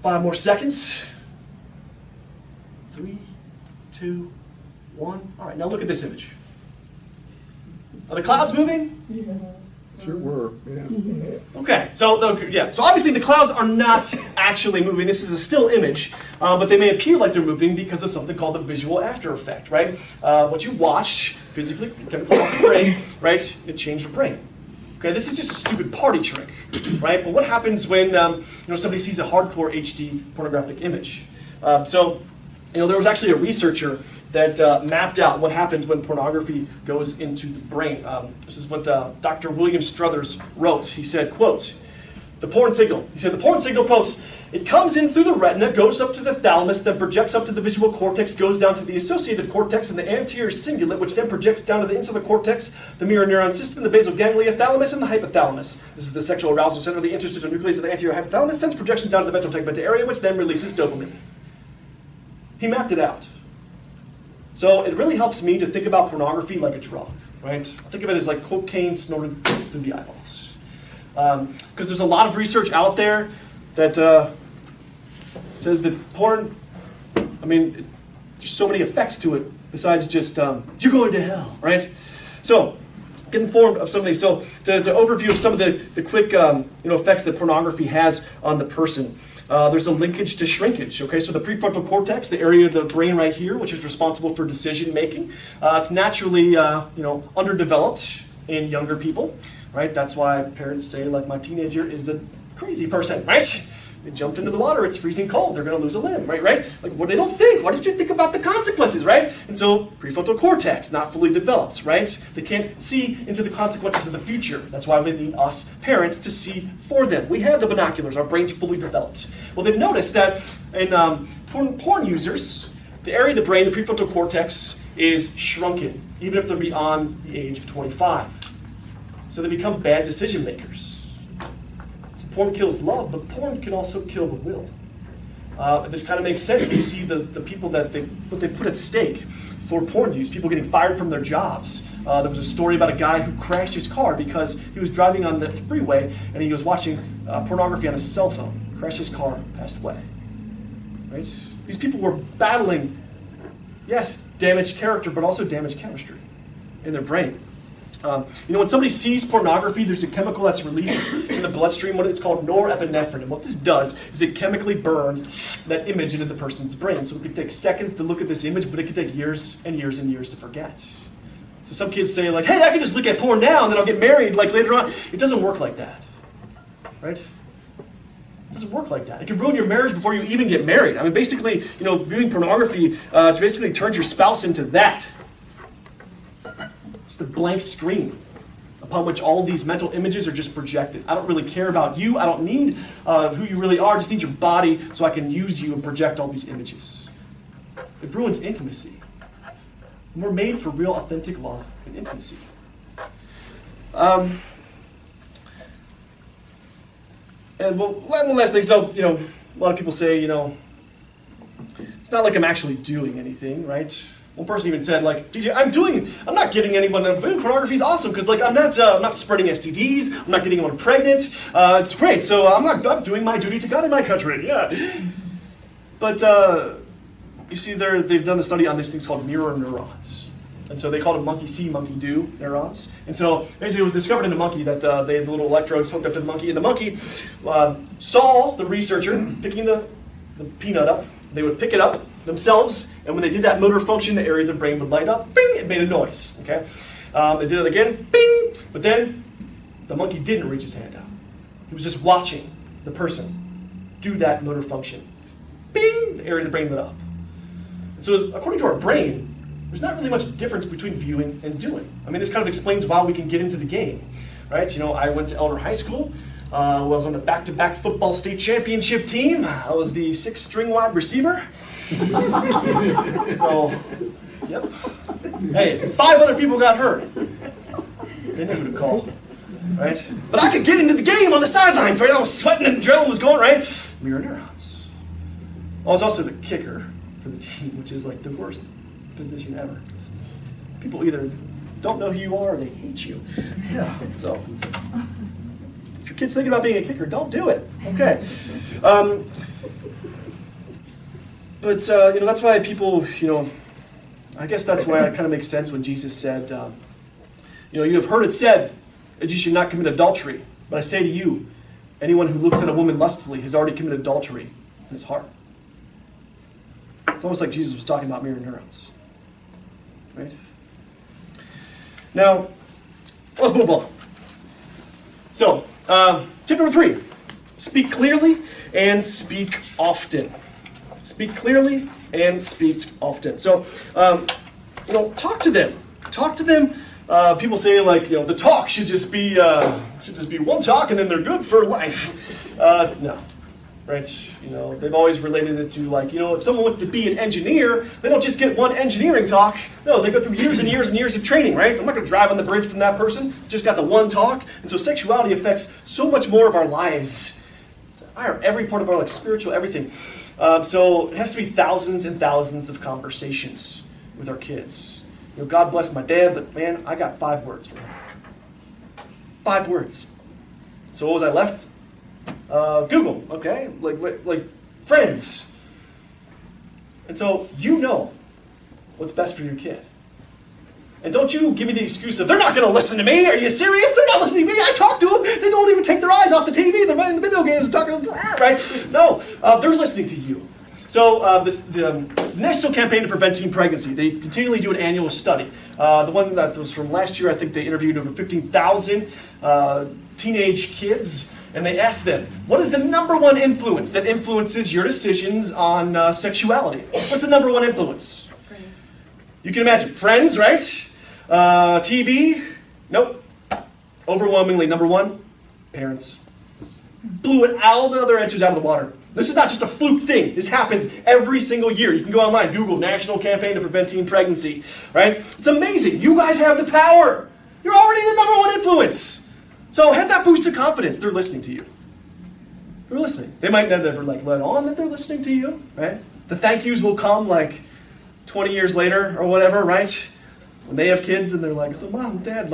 5 more seconds. 3, 2, 1. All right, now look at this image. Are the clouds moving? Yeah.
Sure were, yeah.
Okay, so so obviously the clouds are not actually moving. This is a still image, but they may appear like they're moving because of something called the visual after effect, right? What you watched physically, chemical off your brain, right? It changed your brain. Okay, this is just a stupid party trick, right? But what happens when somebody sees a hardcore HD pornographic image? There was actually a researcher that mapped out what happens when pornography goes into the brain. This is what Dr. William Struthers wrote. He said, quote, the porn signal. He said, the porn signal, quote, it comes in through the retina, goes up to the thalamus, then projects up to the visual cortex, goes down to the associative cortex and the anterior cingulate, which then projects down to the insular cortex, the mirror neuron system, the basal ganglia, thalamus, and the hypothalamus. This is the sexual arousal center of the interstitial nucleus of the anterior hypothalamus, sends projections down to the ventral tegmental area, which then releases dopamine. He mapped it out. So it really helps me to think about pornography like a drug, right? Think of it as like cocaine snorted through the eyeballs. Because there's a lot of research out there that says that porn, there's so many effects to it besides just, you're going to hell, right? So, get informed of some of these. So, to overview some of the quick effects that pornography has on the person. There's a linkage to shrinkage, okay? So the prefrontal cortex, the area of the brain right here, which is responsible for decision making, it's naturally, underdeveloped in younger people, right? That's why parents say, like, my teenager is a crazy person, right? They jumped into the water, it's freezing cold, they're going to lose a limb, right? Like, what they don't think, why did you think about the consequences, right? And so, prefrontal cortex, not fully developed, right? They can't see into the consequences of the future. That's why we need us parents to see for them. We have the binoculars, our brain's fully developed. Well, they've noticed that in porn users, the area of the brain, the prefrontal cortex, is shrunken, even if they're beyond the age of 25. So they become bad decision makers. Porn kills love, but porn can also kill the will. This kind of makes sense when you see the people that they put at stake for porn use, people getting fired from their jobs. There was a story about a guy who crashed his car because he was driving on the freeway and he was watching pornography on his cell phone. Crashed his car, passed away. Right? These people were battling, yes, damaged character, but also damaged chemistry in their brain. When somebody sees pornography, there's a chemical that's released in the bloodstream. It's called norepinephrine. And what this does is it chemically burns that image into the person's brain. So it could take seconds to look at this image, but it could take years and years and years to forget. So some kids say, like, hey, I can just look at porn now and then I'll get married like later on. It doesn't work like that, right? It doesn't work like that. It can ruin your marriage before you even get married. Basically, viewing pornography basically turns your spouse into that. Just a blank screen upon which all these mental images are just projected. I don't really care about you. I don't need who you really are. I just need your body so I can use you and project all these images. It ruins intimacy. And we're made for real, authentic love and intimacy. And one last thing. So, a lot of people say, it's not like I'm actually doing anything, right? One person even said, like, DJ, I'm not getting anyone, doing pornography is awesome, because, like, I'm not spreading STDs, I'm not getting anyone pregnant, it's great, so I'm doing my duty to God and my country, yeah. But, you see, they've done the study on these things called mirror neurons. And so they called them monkey see, monkey do neurons. And so basically it was discovered in a monkey that they had the little electrodes hooked up to the monkey, and the monkey saw the researcher picking the peanut up. They would pick it up themselves, and when they did that motor function, the area of the brain would light up, bing, it made a noise, okay? They did it again, bing, but then the monkey didn't reach his hand out. He was just watching the person do that motor function. Bing, the area of the brain lit up. And so according to our brain, there's not really much difference between viewing and doing. This kind of explains why we can get into the game, right? I went to Elder High School. I was on the back-to-back football state championship team. I was the 6th string wide receiver. So, yep. Hey, 5 other people got hurt. They knew who to call, right? But I could get into the game on the sidelines, right? I was sweating and adrenaline was going, right? Mirror neurons. I was also the kicker for the team, which is like the worst position ever. People either don't know who you are or they hate you. Yeah. So, if your kid's thinking about being a kicker, don't do it. Okay. But that's why people, I guess that's why it kind of makes sense when Jesus said, you have heard it said, that you should not commit adultery. But I say to you, anyone who looks at a woman lustfully has already committed adultery in his heart. It's almost like Jesus was talking about mirror neurons. Right? Now, let's move on. So, tip number 3. Speak clearly and speak often. Speak clearly and speak often. So, talk to them. Talk to them. People say, like, the talk should just be one talk and then they're good for life. No. Right? They've always related it to, like, if someone wants to be an engineer, they don't just get one engineering talk. No, they go through years and years and years of training, right? I'm not going to drive on the bridge from that person. Just got the one talk. And so sexuality affects so much more of our lives. Every part of our, spiritual everything. So it has to be thousands and thousands of conversations with our kids. God bless my dad, but man, I got 5 words for him. 5 words. So what was I left? Google, okay? Like friends. And so what's best for your kid. And don't you give me the excuse of, they're not going to listen to me. Are you serious? They're not listening to me. I talk to them. They don't even take their eyes off the TV. They're playing the video games, talking to them, right? No, they're listening to you. So the National Campaign to Prevent Teen Pregnancy, they continually do an annual study. The one that was from last year, I think they interviewed over 15,000 teenage kids, and they asked them, what is the number one influence that influences your decisions on sexuality? What's the number one influence? Friends. You can imagine. Friends, right? TV? Nope. Overwhelmingly, number 1, parents. Blew it all the other answers out of the water. This is not just a fluke thing. This happens every single year. You can go online, Google National Campaign to Prevent Teen Pregnancy, right? It's amazing. You guys have the power. You're already the number 1 influence. So have that boost of confidence. They're listening to you. They're listening. They might never let on that they're listening to you, right? The thank yous will come 20 years later or whatever, right? When they have kids and they're like, so Mom, Dad,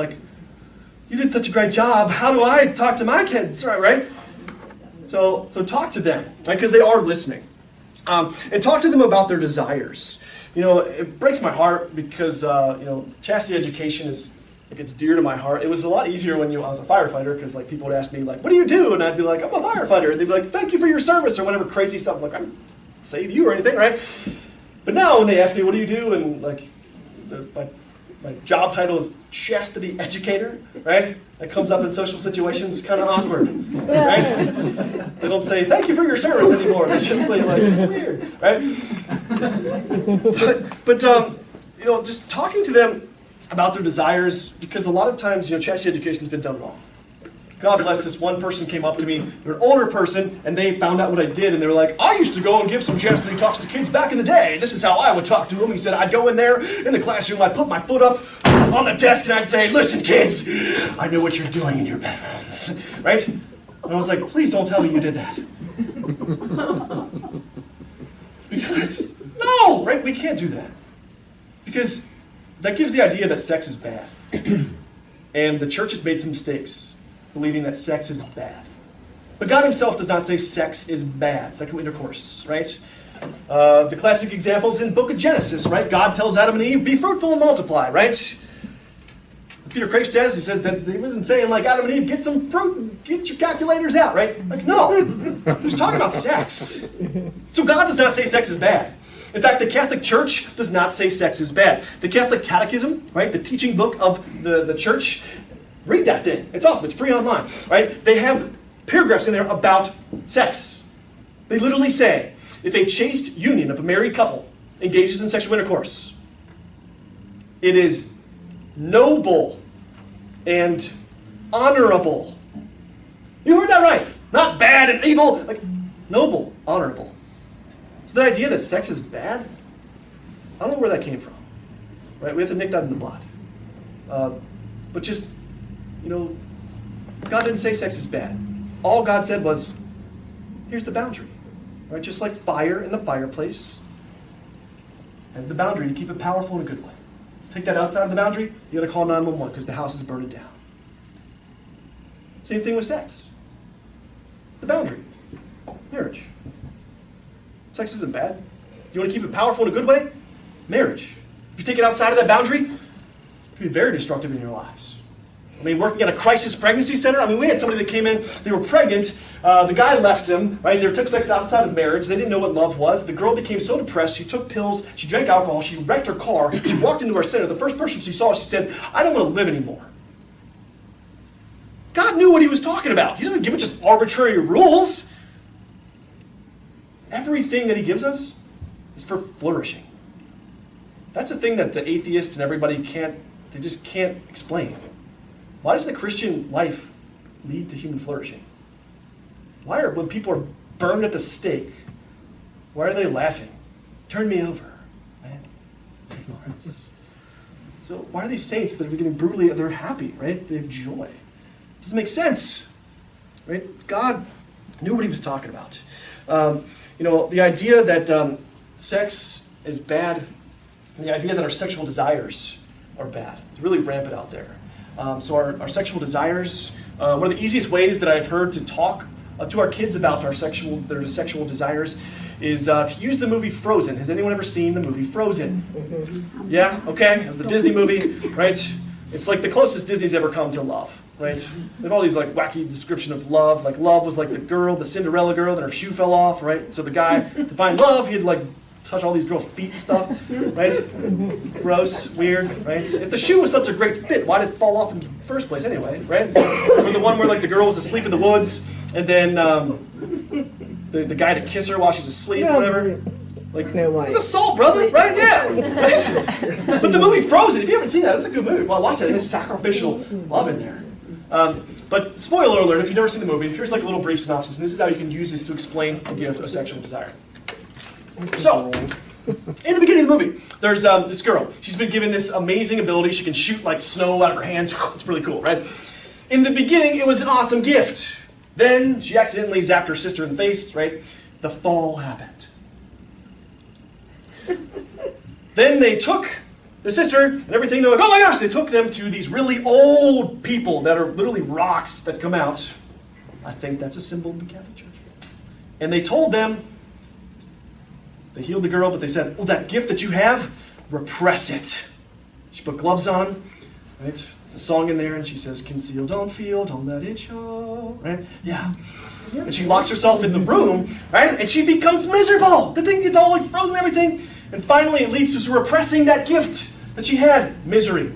you did such a great job. How do I talk to my kids, right? So talk to them, right? Because they are listening. And talk to them about their desires. It breaks my heart because, chastity education it's dear to my heart. It was a lot easier when I was a firefighter because people would ask me, what do you do? And I'd be like, I'm a firefighter. And they'd be like, thank you for your service or whatever crazy stuff. I don't save you or anything, right? But now when they ask me, what do you do? And my job title is chastity educator, right? That comes up in social situations. It's kind of awkward, right? They don't say, thank you for your service anymore. It's just weird, right? But just talking to them about their desires, because a lot of times, chastity education has been done wrong. God bless, this one person came up to me, they're an older person, and they found out what I did, and they were like, I used to go and give some chastity talks to kids back in the day. This is how I would talk to them. He said, I'd go in there in the classroom, I'd put my foot up on the desk, and I'd say, listen, kids, I know what you're doing in your bedrooms, right? And I was like, please don't tell me you did that. Because, no, right? We can't do that. Because that gives the idea that sex is bad. And the church has made some mistakes, believing that sex is bad. But God himself does not say sex is bad, sexual intercourse, right? The classic example is in the book of Genesis, right? God tells Adam and Eve, be fruitful and multiply, right? Peter Craig says, he says that he wasn't saying Adam and Eve, get some fruit and get your calculators out, right? No, he was talking about sex. So God does not say sex is bad. In fact, the Catholic Church does not say sex is bad. The Catholic Catechism, right, the teaching book of the Church, read that thing. It's awesome. It's free online, right? They have paragraphs in there about sex. They literally say, if a chaste union of a married couple engages in sexual intercourse, it is noble and honorable. You heard that right. Not bad and evil, noble, honorable. So the idea that sex is bad, I don't know where that came from. Right? We have to nick that in the bud. But just, God didn't say sex is bad. All God said was, here's the boundary. Right? Just like fire in the fireplace has the boundary to keep it powerful in a good way. Take that outside of the boundary, you got to call 911 because the house is burning down. Same thing with sex. The boundary. Marriage. Sex isn't bad. You want to keep it powerful in a good way? Marriage. If you take it outside of that boundary, it can be very destructive in your lives. I mean, working at a crisis pregnancy center. I mean, we had somebody that came in, they were pregnant, the guy left them, right? They took sex outside of marriage, they didn't know what love was. The girl became so depressed, she took pills, she drank alcohol, she wrecked her car, she walked into our center. The first person she saw, she said, I don't want to live anymore. God knew what he was talking about. He doesn't give us just arbitrary rules. Everything that he gives us is for flourishing. That's a thing that the atheists and everybody they just can't explain. Why does the Christian life lead to human flourishing? When people are burned at the stake, why are they laughing? Turn me over, man. It's ignorance. So why are these saints that are getting brutally, they're happy, right? They have joy. It doesn't make sense, right? God knew what he was talking about. The idea that sex is bad, and the idea that our sexual desires are bad, is really rampant out there. So our sexual desires, one of the easiest ways that I've heard to talk to our kids about their sexual desires is to use the movie Frozen. Has anyone ever seen the movie Frozen? Mm-hmm. Yeah? Okay. It was a Disney movie, right? It's like the closest Disney's ever come to love, right? They have all these like wacky description of love. Like love was like the Cinderella girl, then her shoe fell off, right? So the guy, to find love, he had to like touch all these girls' feet and stuff, right? Gross, weird, right? If the shoe was such a great fit, why did it fall off in the first place anyway, right? Or the one where like the girl was asleep in the woods, and then the guy to kiss her while she's asleep or whatever. Like,
Snow White.
It's assault, brother, right? Yeah. Right? But the movie Frozen, if you haven't seen that, that's a good movie. Well, watch that. There's sacrificial love in there. But spoiler alert, if you've never seen the movie, here's like a little brief synopsis, and this is how you can use this to explain the gift of sexual desire. So, in the beginning of the movie, there's this girl. She's been given this amazing ability. She can shoot like snow out of her hands. It's really cool, right? In the beginning, it was an awesome gift. Then she accidentally zapped her sister in the face, right? The fall happened. Then they took the sister and everything. They're like, oh my gosh! They took them to these really old people that are literally rocks that come out. I think that's a symbol of the Catholic Church. And they told them, they healed the girl, but they said, oh, that gift that you have, repress it. She put gloves on, right? There's a song in there, and she says, conceal, don't feel, don't let it show, right? Yeah. And she locks herself in the room, right? And she becomes miserable. The thing gets all like frozen and everything. And finally, it leads to repressing that gift that she had, misery.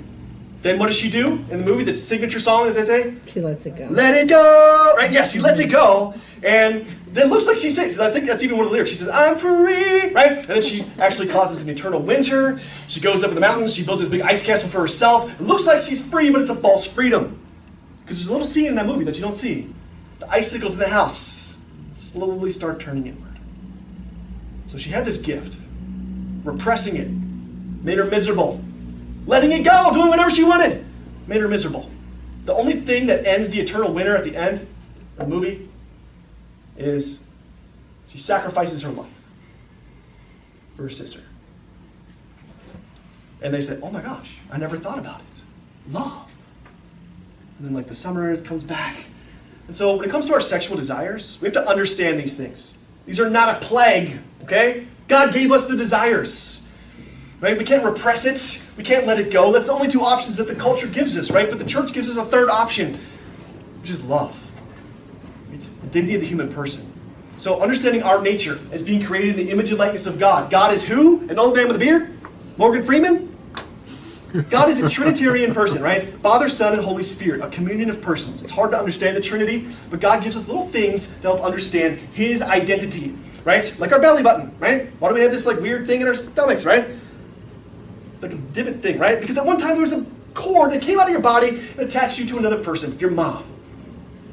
Then what does she do in the movie, the signature song that they say?
She lets it go.
Let it go, right? Yeah, she lets it go. And it looks like she sings. I think that's even one of the lyrics. She says, I'm free, right? And then she actually causes an eternal winter. She goes up in the mountains. She builds this big ice castle for herself. It looks like she's free, but it's a false freedom. Because there's a little scene in that movie that you don't see. The icicles in the house slowly start turning inward. So she had this gift. Repressing it made her miserable. Letting it go, doing whatever she wanted, made her miserable. The only thing that ends the eternal winter at the end of the movie is she sacrifices her life for her sister. And they said, oh my gosh, I never thought about it. Love. And then like the summer comes back. And so when it comes to our sexual desires, we have to understand these things. These are not a plague, okay? God gave us the desires, right? We can't repress it. We can't let it go. That's the only two options that the culture gives us, right? But the church gives us a third option, which is love. It's the dignity of the human person. So understanding our nature as being created in the image and likeness of God. God is who? An old man with a beard? Morgan Freeman? God is a Trinitarian person, right? Father, Son, and Holy Spirit, a communion of persons. It's hard to understand the Trinity, but God gives us little things to help understand His identity, right? Like our belly button, right? Why do we have this like weird thing in our stomachs, right? It's like a divot thing, right? Because at one time there was a cord that came out of your body and attached you to another person, your mom.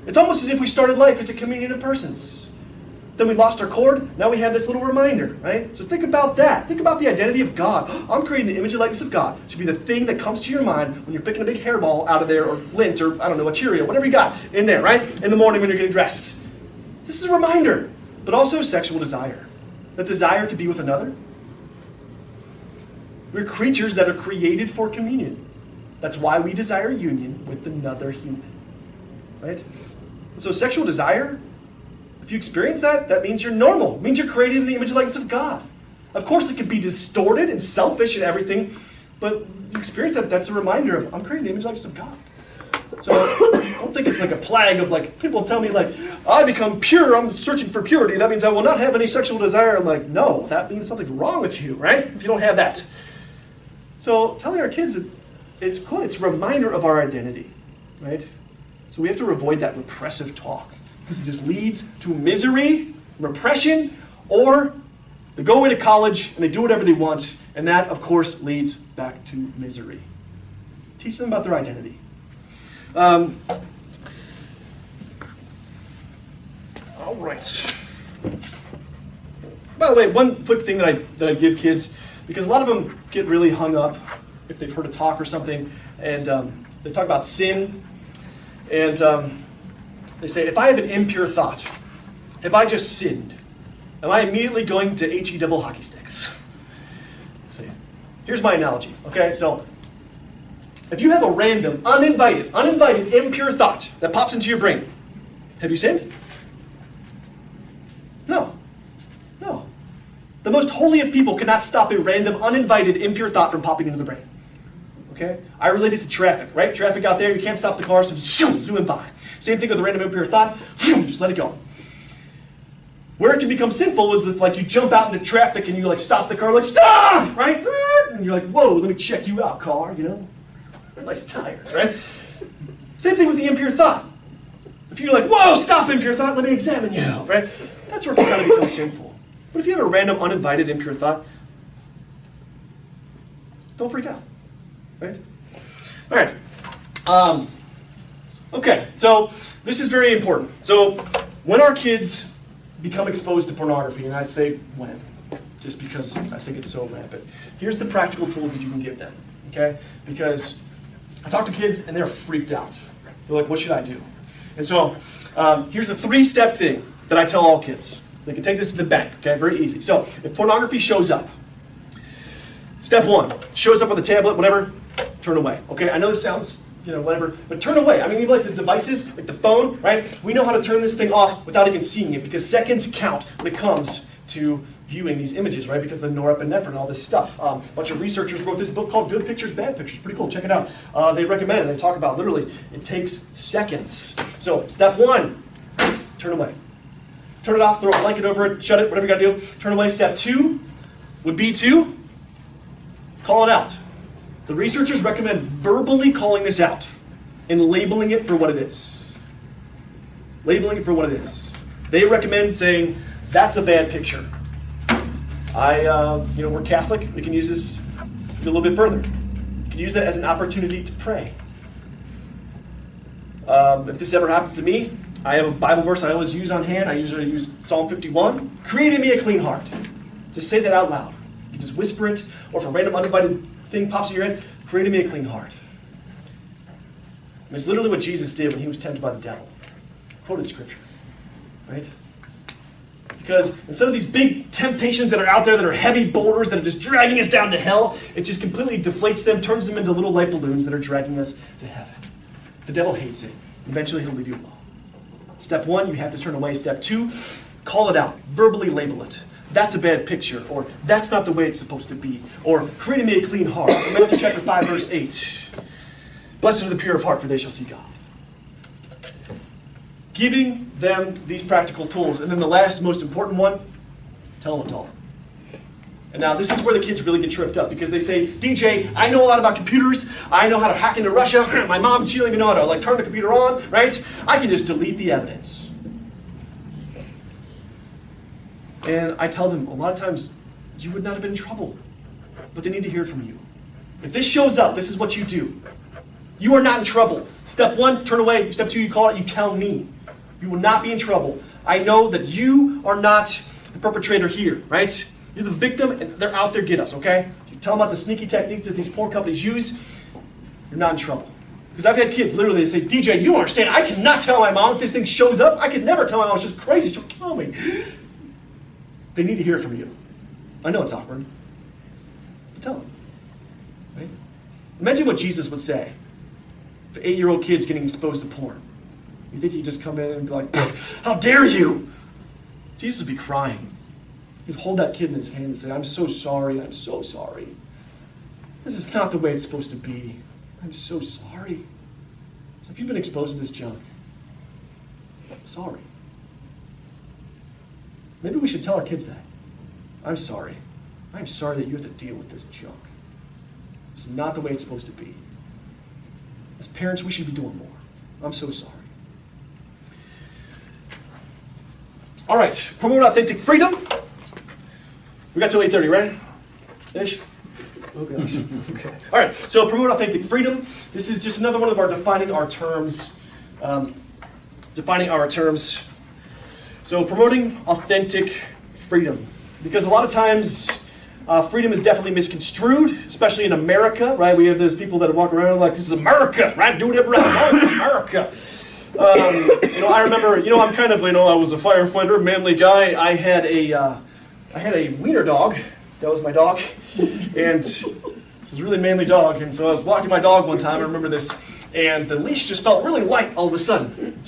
It's almost as if we started life as a communion of persons. Then we lost our cord, now we have this little reminder, right? So think about that. Think about the identity of God. I'm creating the image and likeness of God. It should be the thing that comes to your mind when you're picking a big hairball out of there, or lint, or I don't know, a Cheerio, whatever you got in there, right? In the morning when you're getting dressed. This is a reminder, but also sexual desire. The desire to be with another. We're creatures that are created for communion. That's why we desire union with another human, right? So sexual desire, if you experience that, that means you're normal. It means you're created in the image and likeness of God. Of course, it can be distorted and selfish and everything, but you experience that, that's a reminder of, I'm created in the image and likeness of God. So don't think it's like a plague of like, people tell me like, I become pure, I'm searching for purity, that means I will not have any sexual desire. I'm like, no, that means something's wrong with you, right? If you don't have that. So telling our kids that it's good, it's a reminder of our identity, right? So we have to avoid that repressive talk because it just leads to misery, repression, or they go away to college and they do whatever they want, and that, of course, leads back to misery. Teach them about their identity. All right. By the way, one quick thing that I give kids, because a lot of them get really hung up if they've heard a talk or something, and they talk about sin, and they say, if I have an impure thought, if I just sinned, am I immediately going to HE double hockey sticks? So here's my analogy, okay? So if you have a random, uninvited, impure thought that pops into your brain, have you sinned? No. No. The most holy of people cannot stop a random, uninvited, impure thought from popping into the brain. Okay? I relate it to traffic, right? Traffic out there, you can't stop the car, so zooming by. Same thing with a random, impure thought, just let it go. Where it can become sinful is if like you jump out into traffic and you like stop the car, like stop, right? And you're like, whoa, let me check you out, car, you know? Nice tires, right? Same thing with the impure thought. If you're like, whoa, stop impure thought, let me examine you, right? That's where it can kind of become sinful. But if you have a random, uninvited, impure thought, don't freak out, right? All right. Okay, so this is very important. So when our kids become exposed to pornography, and I say when, just because I think it's so rampant, here's the practical tools that you can give them, okay? Because I talk to kids and they're freaked out. They're like, what should I do? And so here's a 3-step thing that I tell all kids. They can take this to the bank, okay? Very easy. So if pornography shows up, step 1, shows up on the tablet, whatever, turn away, okay? I know this sounds, whatever, but turn away. I mean, even like the devices, like the phone, right? We know how to turn this thing off without even seeing it because seconds count when it comes to viewing these images, right? Because of the norepinephrine and all this stuff. A bunch of researchers wrote this book called Good Pictures, Bad Pictures. Pretty cool. Check it out. They recommend it. They talk about literally it takes seconds. So step 1, turn away. Turn it off, throw a blanket over it, shut it, whatever you got to do. Turn away. Step 2 would be to call it out. The researchers recommend verbally calling this out and labeling it for what it is. Labeling it for what it is. They recommend saying, that's a bad picture. We're Catholic. We can use this a little bit further. We can use that as an opportunity to pray. If this ever happens to me, I have a Bible verse I always use on hand. I usually use Psalm 51. Create in me a clean heart. Just say that out loud. You can just whisper it, or if a random uninvited thing pops in your head, create in me a clean heart. And it's literally what Jesus did when he was tempted by the devil. Quoted scripture, right? Because instead of these big temptations that are out there that are heavy boulders that are just dragging us down to hell, it just completely deflates them, turns them into little light balloons that are dragging us to heaven. The devil hates it. Eventually he'll leave you alone. Step 1, you have to turn away. Step 2, call it out. Verbally label it. That's a bad picture, or that's not the way it's supposed to be, or create in me a clean heart. Matthew chapter 5, verse 8. Blessed are the pure of heart, for they shall see God. Giving them these practical tools. And then the last, most important one, tell them what to tell them. And now this is where the kids really get tripped up because they say, DJ, I know a lot about computers. I know how to hack into Russia. My mom, she don't even know how to turn the computer on, right? I can just delete the evidence. And I tell them, a lot of times, you would not have been in trouble. But they need to hear it from you. If this shows up, this is what you do. You are not in trouble. Step 1, turn away. Step 2, you call it, you tell me. You will not be in trouble. I know that you are not the perpetrator here, right? You're the victim, and they're out there to get us, okay? You tell them about the sneaky techniques that these porn companies use, you're not in trouble. Because I've had kids, literally, they say, DJ, you don't understand. I cannot tell my mom if this thing shows up. I could never tell my mom. It's just crazy. She'll kill me. They need to hear it from you. I know it's awkward. But tell them. Right? Imagine what Jesus would say if an 8-year-old kid's getting exposed to porn. You think he'd just come in and be like, how dare you? Jesus would be crying. He'd hold that kid in his hand and say, I'm so sorry, I'm so sorry. This is not the way it's supposed to be. I'm so sorry. if you've been exposed to this junk, I'm sorry. Maybe we should tell our kids that. I'm sorry. I'm sorry that you have to deal with this junk. This is not the way it's supposed to be. As parents, we should be doing more. I'm so sorry. All right, promote authentic freedom. We got till 8:30, right? Ish? Oh gosh. Okay. All right, so promote authentic freedom. This is just another one of our defining our terms. So promoting authentic freedom. Because a lot of times, freedom is definitely misconstrued, especially in America, right? We have those people that walk around like, this is America, right? Do whatever I want, America. I remember, I'm kind of, I was a firefighter, manly guy. I had a wiener dog. That was my dog. And this is a really manly dog. And so I was walking my dog one time, I remember this, and the leash just felt really light all of a sudden.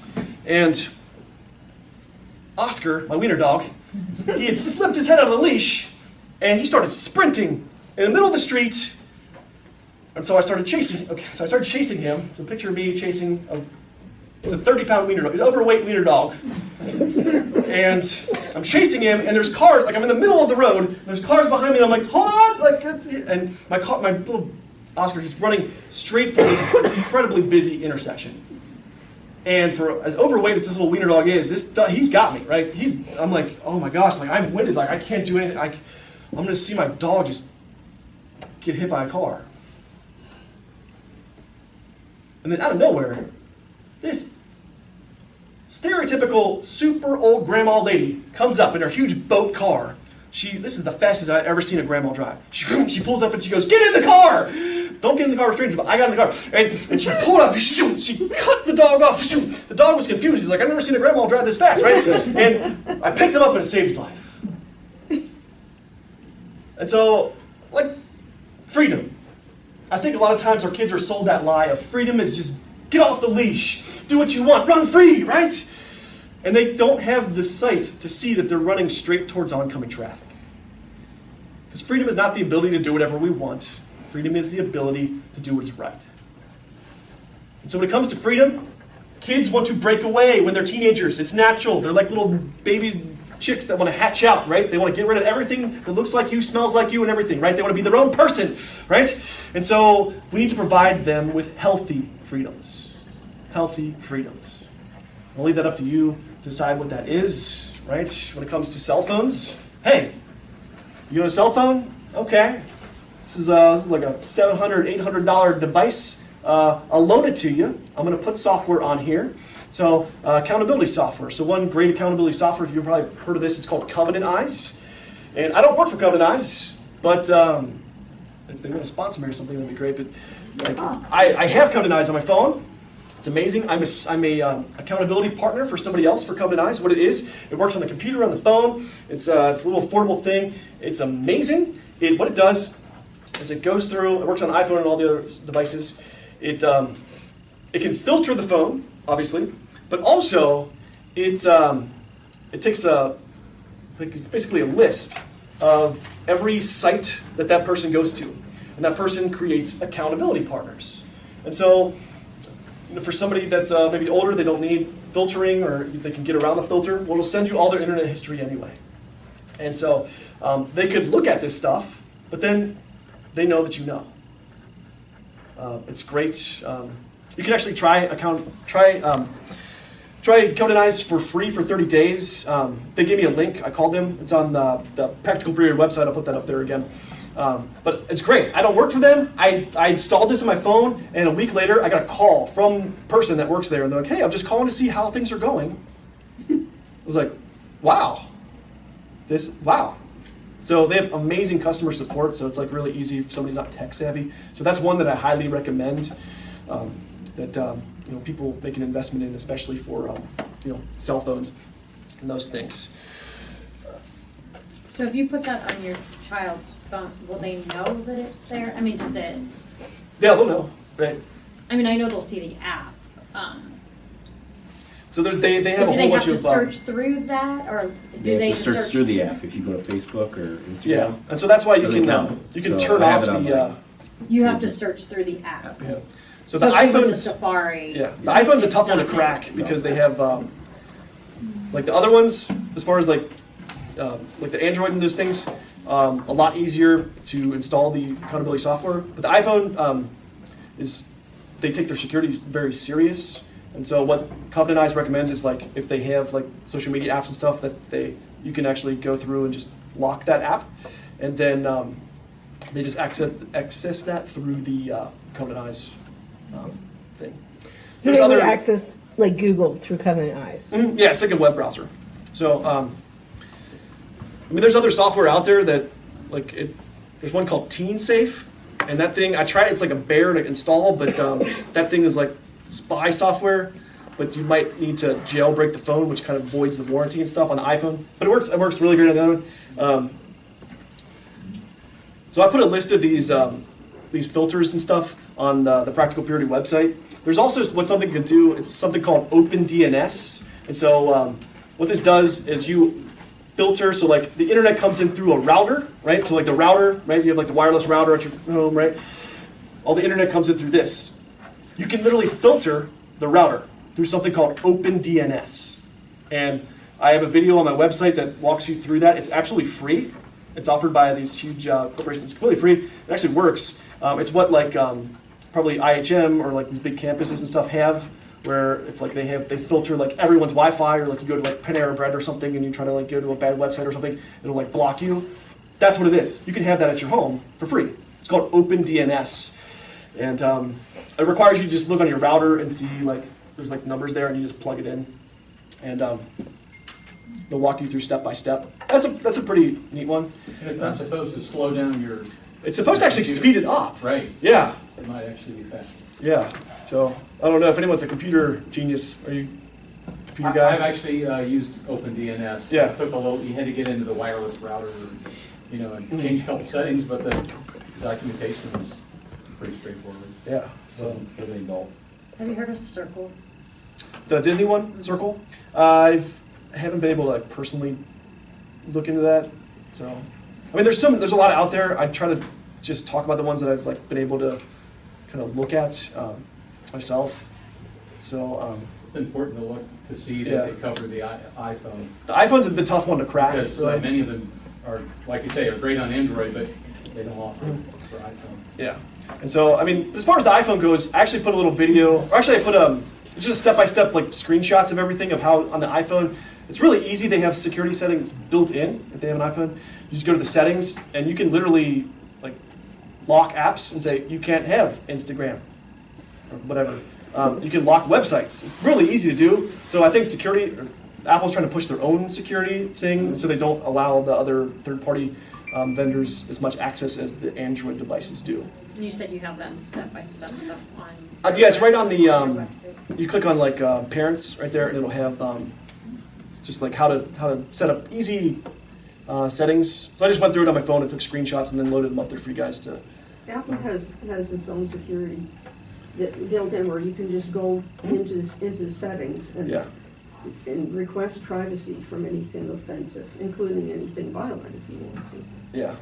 And Oscar, my wiener dog, he had slipped his head out of the leash, and he started sprinting in the middle of the street. And so I started chasing him. So picture me chasing it was a 30-pound wiener dog, an overweight wiener dog. And I'm chasing him, and there's cars, like I'm in the middle of the road, and there's cars behind me, and I'm like, hold on! And my little Oscar, he's running straight for this incredibly busy intersection. And for as overweight as this little wiener dog is, he's got me, right? I'm like, oh my gosh, like I'm winded, like I can't do anything. I'm gonna see my dog just get hit by a car. And then out of nowhere, this stereotypical super old grandma lady comes up in her huge boat car. This is the fastest I've ever seen a grandma drive. She pulls up and she goes, get in the car! Don't get in the car with strangers, but I got in the car. And she pulled up, she cut the dog off. The dog was confused. He's like, I've never seen a grandma drive this fast, right? And I picked him up and it saved his life. And so, freedom. I think a lot of times our kids are sold that lie of freedom is just get off the leash, do what you want, run free, right? And they don't have the sight to see that they're running straight towards oncoming traffic. Because freedom is not the ability to do whatever we want. Freedom is the ability to do what is right. And so when it comes to freedom, kids want to break away when they're teenagers. It's natural. They're like little baby chicks that want to hatch out, right? They want to get rid of everything that looks like you, smells like you, and everything, right? They want to be their own person, right? And so we need to provide them with healthy freedoms. Healthy freedoms. I'll leave that up to you to decide what that is, right? When it comes to cell phones, hey, you got a cell phone? Okay. This is like a $700, $800 device. I'll loan it to you. I'm going to put software on here. So accountability software. So one great accountability software, if you've probably heard of this, it's called Covenant Eyes. And I don't work for Covenant Eyes, but if they want to sponsor me or something, that'd be great. But I have Covenant Eyes on my phone. It's amazing. I'm a accountability partner for somebody else for Covenant Eyes. What it is, it works on the computer, on the phone. It's a little affordable thing. It's amazing. What it does is it goes through, it works on the iPhone and all the other devices. It can filter the phone, obviously, but also it takes it's basically a list of every site that person goes to, and that person creates accountability partners. And so, for somebody that's maybe older, they don't need filtering, or they can get around the filter. Well, it'll send you all their internet history anyway. And so they could look at this stuff, but then they know that you know. It's great. You can actually try Covenant Eyes for free for 30 days. They gave me a link. I called them. It's on the Practical Breeder website. I'll put that up there again. But it's great. I don't work for them. I installed this on my phone, and a week later, I got a call from a person that works there, and they're like, hey, I'm just calling to see how things are going. I was like, wow. Wow. So they have amazing customer support, so it's like really easy if somebody's not tech savvy. So that's one that I highly recommend that people make an investment in, especially for cell phones and those things.
So if you put that on your child's phone, will they know that it's there? I mean, does it?
Yeah, they'll know, right?
I mean, I know they'll see the app.
So they have a whole bunch of.
Do they have to search through that, or do they
have to search through the app if you go to Facebook or Instagram?
Yeah, and so that's why you can
count.
turn
I have
off
it on
the.
You have to search through the app.
Yeah. So the
they went to
iPhone's
Safari.
yeah, the iPhone's a
It's
tough one to
not there.
crack because they have like the other ones, as far as like the Android and those things, a lot easier to install the accountability software. But the iPhone is they take their security very serious, and so what Covenant Eyes recommends is like if they have like social media apps and stuff that you can actually go through and just lock that app, and then they just access that through the Covenant Eyes thing.
So
There's
they would
other-
access like Google through Covenant Eyes.
Mhm, yeah, it's like a web browser. So, I mean, there's other software out there that, like, there's one called TeenSafe, and that thing, I tried, it's like a bear to install, but that thing is like spy software, but you might need to jailbreak the phone, which kind of voids the warranty and stuff on the iPhone. But it works really great on the other one. So I put a list of these filters and stuff on the Practical Purity website. There's also something you can do. It's something called OpenDNS. And so what this does is you filter, so like the internet comes in through a router, right? So like the router, right? You have like the wireless router at your home, right? All the internet comes in through this. You can literally filter the router through something called OpenDNS. And I have a video on my website that walks you through that. It's absolutely free. It's offered by these huge corporations. It's completely free. It actually works. It's what like probably IHM or like these big campuses and stuff have, where if like they filter like everyone's Wi-Fi, or like you go to like Panera Bread or something and you try to like go to a bad website or something, it'll like block you. That's what it is. You can have that at your home for free. It's called OpenDNS, and it requires you to just look on your router and see like there's like numbers there, and you just plug it in, and they'll walk you through step by step. That's a pretty neat one.
And it's not supposed to slow down your,
It's supposed to actually speed it up.
right?
Yeah,
It might actually be faster.
yeah. So I don't know if anyone's a computer genius. Are you a computer guy?
I've actually used OpenDNS.
Yeah.
It took a little, you had to get into the wireless router, and change a couple settings, but the documentation was pretty straightforward.
Yeah.
So,
So
really involved.
Have you heard of Circle?
the Disney one, Circle. I haven't been able to like, personally look into that. So I mean, there's a lot out there. I try to just talk about the ones that I've like been able to kind of look at myself. So
It's important to look to see
Yeah.
that they cover the iPhone,
the iPhone's the tough one to crack.
because
Right?
many of them are, like you say, are great on Android, but they don't offer it for iPhone.
Yeah. And so, I mean, as far as the iPhone goes, I actually put a little video, or actually I put it's just step-by-step like screenshots of everything of how on the iPhone, it's really easy. They have security settings built in if they have an iPhone. You just go to the settings and you can literally like lock apps and say you can't have Instagram or whatever. You can lock websites. It's really easy to do. So I think Apple's trying to push their own security thing so they don't allow the other third-party vendors as much access as the Android devices do.
And you said you have that step-by-step stuff on.
Yeah, it's right on the,
your website.
you click on like parents right there, and it'll have just like how to set up easy settings. So I just went through it on my phone and took screenshots and then loaded them up there for you guys to.
Apple has its own security built in where you can just go into the settings
Yeah,
and request privacy from anything offensive, including anything violent if you want to.
yeah.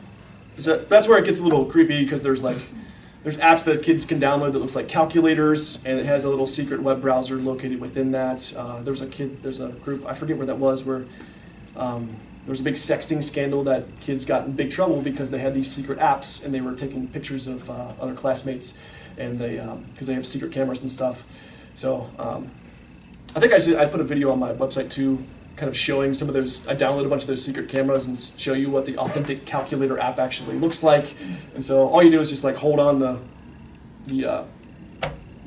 So that's where it gets a little creepy because there's apps that kids can download that looks like calculators, and it has a little secret web browser located within that. There's a group, I forget where that was, where there was a big sexting scandal that kids got in big trouble because they had these secret apps and they were taking pictures of other classmates, and because they have secret cameras and stuff. So I think I put a video on my website too, kind of showing some of those. I downloaded a bunch of those secret cameras and show you what the authentic calculator app actually looks like. And so all you do is just like hold on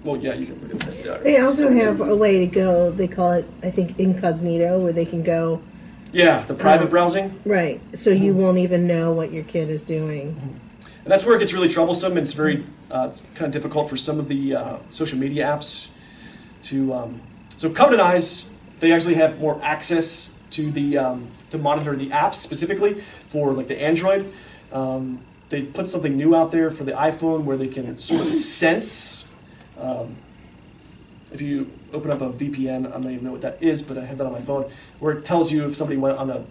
well, yeah, you can look at that.
They also have a way to go, they call it, I think, incognito, where they can go,
Yeah, the private browsing.
right, so you won't even know what your kid is doing.
And that's where it gets really troublesome. It's very, it's kind of difficult for some of the social media apps to. So Covenant Eyes, they actually have more access to the to monitor the apps specifically for like the Android. They put something new out there for the iPhone where they can sort of sense. If you open up a VPN, I don't even know what that is, but I have that on my phone, where it tells you if somebody went on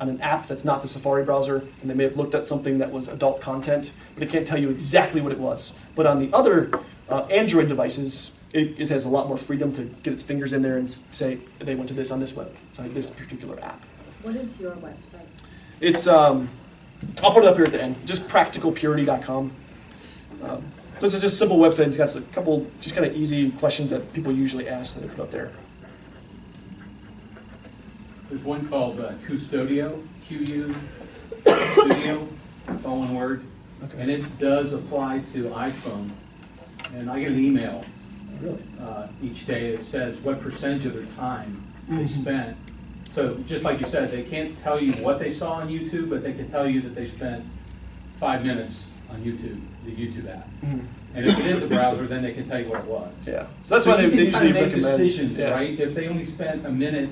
on an app that's not the Safari browser, and they may have looked at something that was adult content, but it can't tell you exactly what it was. But on the other Android devices, it has a lot more freedom to get its fingers in there and say they went to this on this website, this particular app.
What is your website?
It's, I'll put it up here at the end, just practicalpurity.com. So it's just a simple website. It's got a couple just kind of easy questions that people usually ask that I put up there.
There's one called Custodio, Q-U, Studio, it's all one word.
Okay.
And it does apply to iPhone. And I get an email
Really?
each day that says what percentage of their time they spent. So just like you said, they can't tell you what they saw on YouTube, but they can tell you that they spent 5 minutes on YouTube, the YouTube app. And if it is a browser, then they can tell you what it was.
Yeah. So that's why they
you can
usually
kinda make
recommend
decisions,
yeah.
right? If they only spent a minute,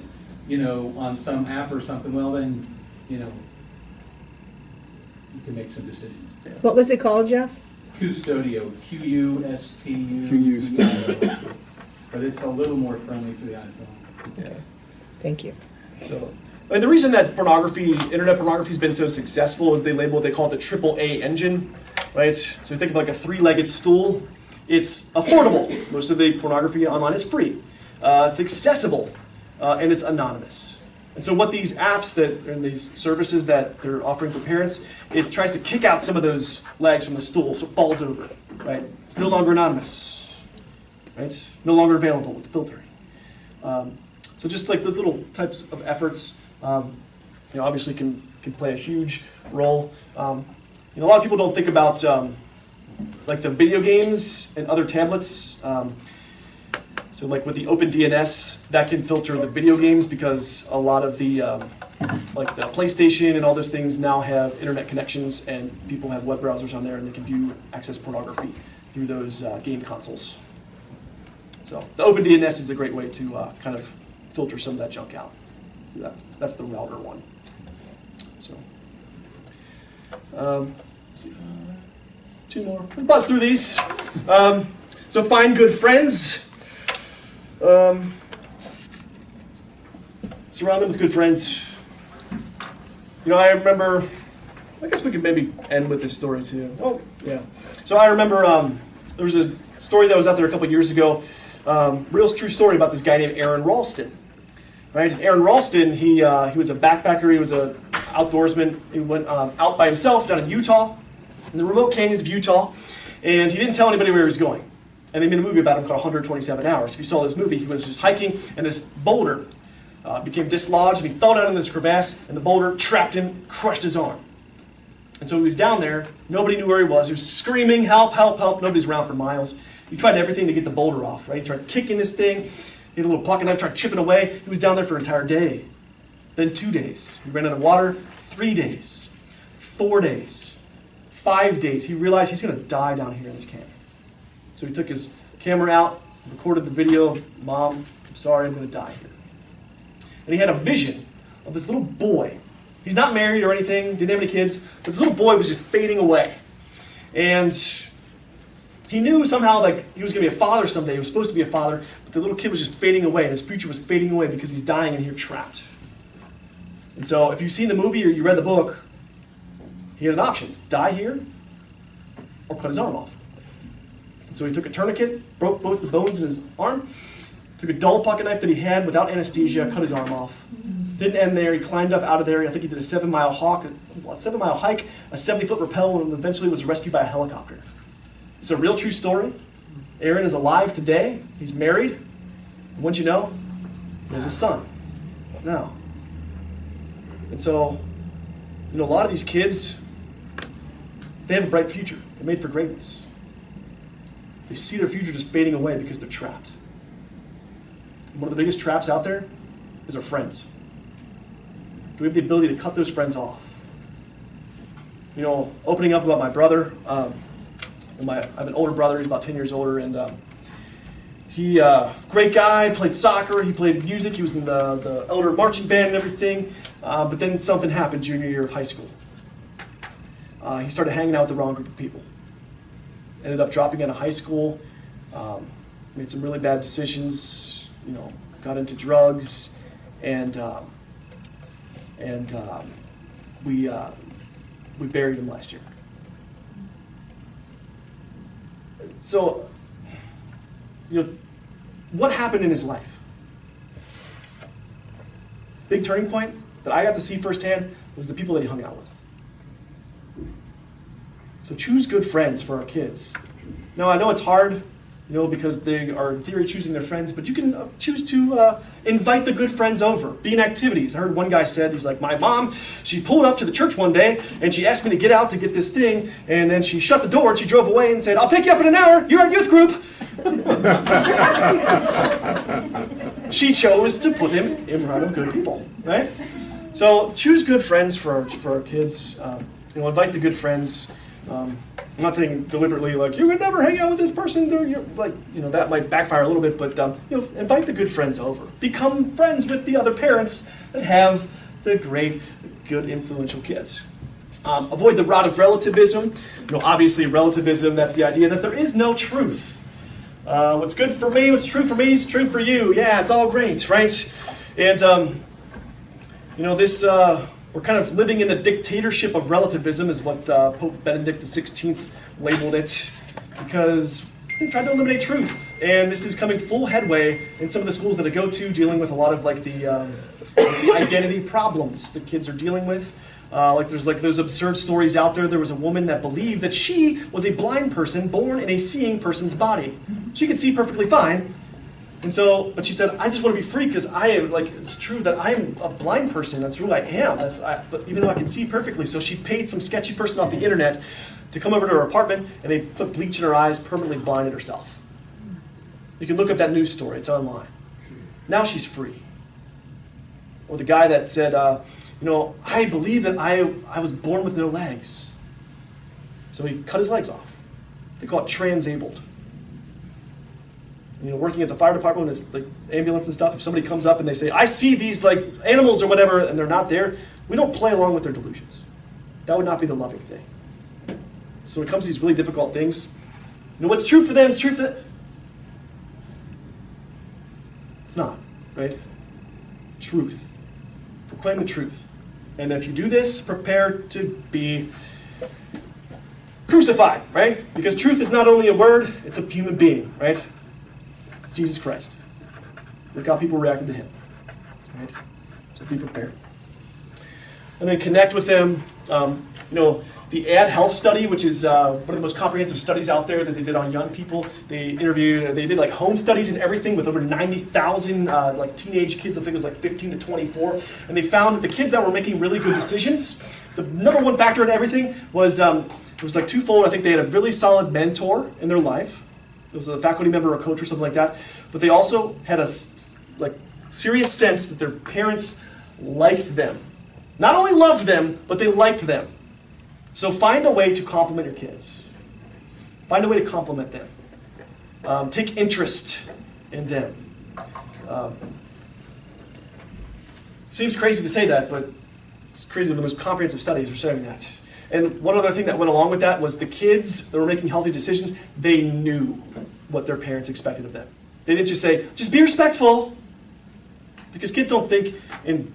on some app or something, well then, you can make some decisions.
What was it called, Jeff?
Custodio, Q-U-S-T-U.
Q-U Studio.
But it's a little more friendly for the iPhone.
Yeah.
Thank you.
So, the reason that internet pornography has been so successful is they label what they call the AAA engine, right? So you think of like a three-legged stool. It's affordable. Most of the pornography online is free. It's accessible, and it's anonymous. And so what these apps and these services that they're offering for parents, it tries to kick out some of those legs from the stool so it falls over, right? It's no longer anonymous, right? No longer available with filtering. So just like those little types of efforts, obviously can play a huge role. A lot of people don't think about like the video games and other tablets. So like with the OpenDNS, that can filter the video games because a lot of the like the PlayStation and all those things now have internet connections and people have web browsers on there and they can access pornography through those game consoles. So the OpenDNS is a great way to kind of filter some of that junk out. That's the router one. So, let's see, 2 more. We'll buzz through these. So find good friends. Surround them with good friends. I remember, I guess we could maybe end with this story too. Oh, yeah. So I remember there was a story that was out there a couple years ago, real true story about this guy named Aaron Ralston. Right? Aaron Ralston, he was a backpacker, he was an outdoorsman. He went out by himself down in Utah, in the remote canyons of Utah, and he didn't tell anybody where he was going. And they made a movie about him called 127 Hours. If you saw this movie, he was just hiking, and this boulder became dislodged, and he fell down in this crevasse, and the boulder trapped him, crushed his arm. And so he was down there, nobody knew where he was screaming, help, help, help, nobody's around for miles. He tried everything to get the boulder off, right? He tried kicking this thing, he had a little pocket knife, tried chipping away. He was down there for an entire day. Then 2 days. He ran out of water. 3 days. 4 days. 5 days. He realized he's going to die down here in this canyon. So he took his camera out, recorded the video of, Mom, I'm sorry, I'm going to die here. And he had a vision of this little boy. He's not married or anything, didn't have any kids, but this little boy was just fading away. And he knew somehow like he was going to be a father someday. He was supposed to be a father, but the little kid was just fading away, and his future was fading away because he's dying in here trapped. And so if you've seen the movie or you read the book, he had an option: die here or cut his arm off. And so he took a tourniquet, broke both the bones in his arm, took a dull pocket knife that he had without anesthesia, cut his arm off. Didn't end there. He climbed up out of there. I think he did a 7-mile hike, a 70-foot rappel, and eventually was rescued by a helicopter. It's a real true story. Aaron is alive today. He's married. And once you know, he has a son now. And so, a lot of these kids, they have a bright future. They're made for greatness. They see their future just fading away because they're trapped. And one of the biggest traps out there is our friends. Do we have the ability to cut those friends off? Opening up about my brother, I have an older brother, he's about 10 years older, and he, great guy, played soccer, he played music, he was in the elder marching band and everything, but then something happened junior year of high school. He started hanging out with the wrong group of people. Ended up dropping out of high school, made some really bad decisions, got into drugs, and and we buried him last year. So, what happened in his life? Big turning point that I got to see firsthand was the people that he hung out with. So choose good friends for our kids. Now, I know it's hard, because they are in theory choosing their friends, but you can choose to invite the good friends over, be in activities. I heard one guy said, he's like, my mom, she pulled up to the church one day, and she asked me to get out to get this thing, and then she shut the door, and she drove away and said, I'll pick you up in an hour, you're at youth group. She chose to put him in front of good people, right? So choose good friends for our kids. Invite the good friends. I'm not saying deliberately like you would never hang out with this person. That might backfire a little bit, but invite the good friends over. Become friends with the other parents that have the great, good, influential kids. Avoid the rot of relativism. Obviously, relativism, that's the idea that there is no truth. What's good for me, what's true for me is true for you. Yeah, it's all great, right? And this. We're kind of living in the dictatorship of relativism is what Pope Benedict XVI labeled it, because they tried to eliminate truth. And this is coming full headway in some of the schools that I go to, dealing with a lot of the identity problems that kids are dealing with. There's those absurd stories out there. There was a woman that believed that she was a blind person born in a seeing person's body. She could see perfectly fine. And so, but she said, I just want to be free because it's true that I'm a blind person. That's who I am. But even though I can see perfectly. So she paid some sketchy person off the internet to come over to her apartment, and they put bleach in her eyes, permanently blinded herself. You can look up that news story. It's online. Now she's free. Or the guy that said, I believe that I was born with no legs. So he cut his legs off. They call it transabled. Working at the fire department with ambulance and stuff, if somebody comes up and they say, I see these animals or whatever, and they're not there, we don't play along with their delusions. That would not be the loving thing. So when it comes to these really difficult things, what's true for them is true for them. It's not, right? Truth. Proclaim the truth. And if you do this, prepare to be crucified, right? Because truth is not only a word, it's a human being, right? It's Jesus Christ. Look how people reacted to him. Right? So be prepared. And then connect with them. The Ad Health study, which is one of the most comprehensive studies out there that they did on young people. They did home studies and everything with over 90,000 teenage kids. I think it was 15 to 24. And they found that the kids that were making really good decisions, the number one factor in everything was it was twofold. I think they had a really solid mentor in their life. It was a faculty member or a coach or something like that. But they also had a serious sense that their parents liked them. Not only loved them, but they liked them. So find a way to compliment your kids. Find a way to compliment them. Take interest in them. Seems crazy to say that, but it's crazy. The most comprehensive studies are saying that. And one other thing that went along with that was the kids that were making healthy decisions, they knew what their parents expected of them. They didn't just say, just be respectful. Because kids don't think in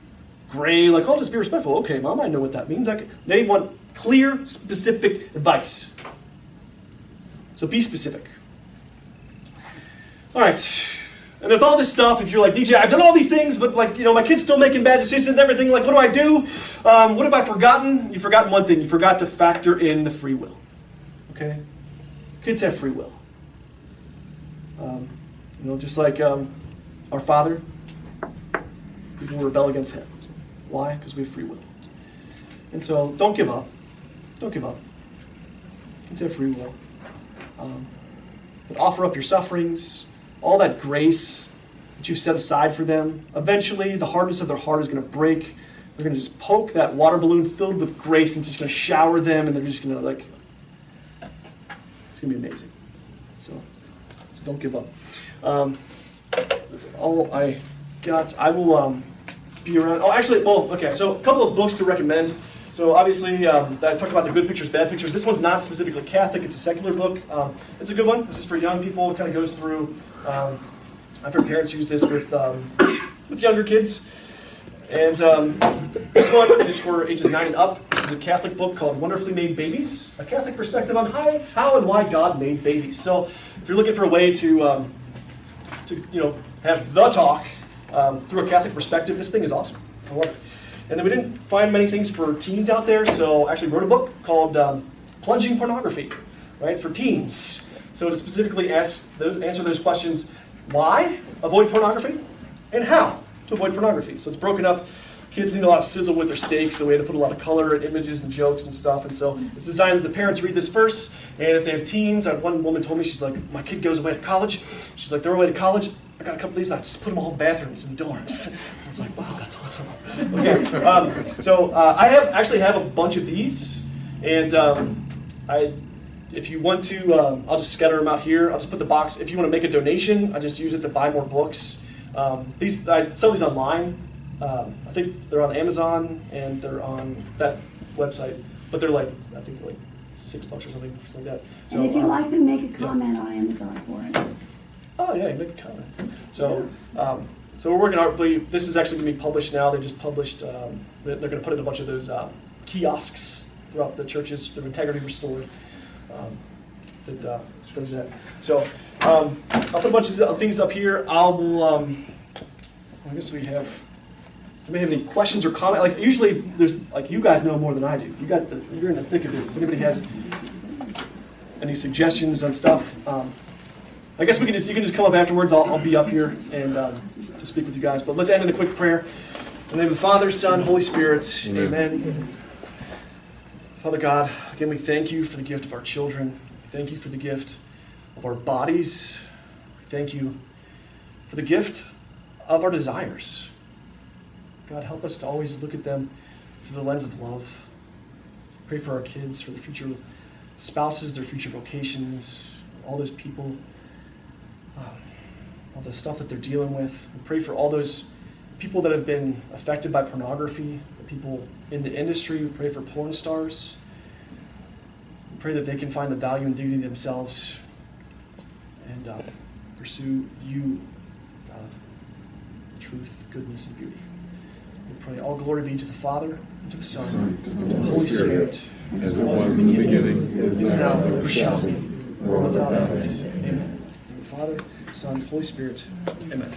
gray, just be respectful. Okay, Mom, I know what that means. They want clear, specific advice. So be specific. All right. And with all this stuff, if you're like, DJ, I've done all these things, but my kid's still making bad decisions and everything, what do I do? What have I forgotten? You've forgotten one thing. You forgot to factor in the free will. Okay? Kids have free will. Just like our Father, people rebel against him. Why? Because we have free will. And so don't give up. Don't give up. Kids have free will. But offer up your sufferings, all that grace that you've set aside for them. Eventually, the hardness of their heart is going to break. They're going to just poke that water balloon filled with grace and it's just going to shower them, and they're just going to it's going to be amazing. So don't give up. That's all I got. I will be around. Oh, actually, okay. So a couple of books to recommend. So obviously, I talked about the good pictures, bad pictures. This one's not specifically Catholic. It's a secular book. It's a good one. This is for young people. It kind of goes through. I've heard parents use this with younger kids. And this one is for ages 9 and up. This is a Catholic book called Wonderfully Made Babies, a Catholic perspective on how and why God made babies. So if you're looking for a way to have the talk through a Catholic perspective, this thing is awesome. I love it. And then we didn't find many things for teens out there, so I actually wrote a book called Plunging Pornography, right, for teens. So to specifically answer those questions, why avoid pornography and how to avoid pornography. So it's broken up. Kids need a lot of sizzle with their steaks, so we had to put a lot of color and images and jokes and stuff. And so it's designed that the parents read this first, and if they have teens, one woman told me, she's like, my kid goes away to college. She's like, they're away to college. I got a couple of these, and I just put them all in bathrooms and dorms. I was like, wow, that's awesome. Okay, I actually have a bunch of these, and if you want to, I'll just scatter them out here. I'll just put the box. If you want to make a donation, I just use it to buy more books. I sell these online. I think they're on Amazon and they're on that website, but they're like, I think they're like $6 or something like that. So,
and if you like them, make a comment on Amazon for it.
Oh yeah, make a comment. So, so we're working hard. This is actually going to be published now. They just published. They're going to put in a bunch of those kiosks throughout the churches through Integrity Restored. That does that. So I'll put a bunch of things up here. I guess we have. Do you have any questions or comments? Like usually, there's like you guys know more than I do. You're in the thick of it. If anybody has any suggestions on stuff, I guess you can just come up afterwards. I'll be up here and to speak with you guys. But let's end in a quick prayer. In the name of the Father, Son, Holy Spirit. Amen. Father God, again we thank you for the gift of our children. Thank you for the gift of our bodies. Thank you for the gift of our desires. God, help us to always look at them through the lens of love. Pray for our kids, for their future spouses, their future vocations, all those people, all the stuff that they're dealing with. We pray for all those people that have been affected by pornography, the people in the industry. We pray for porn stars. We pray that they can find the value and dignity themselves and pursue you, God, truth, goodness, and beauty. We pray all glory be to the Father, and to the Son, and to the Holy Spirit,
as it was in the beginning,
is now, and ever shall be, world without end. Amen. Father, Son, Holy Spirit. Amen.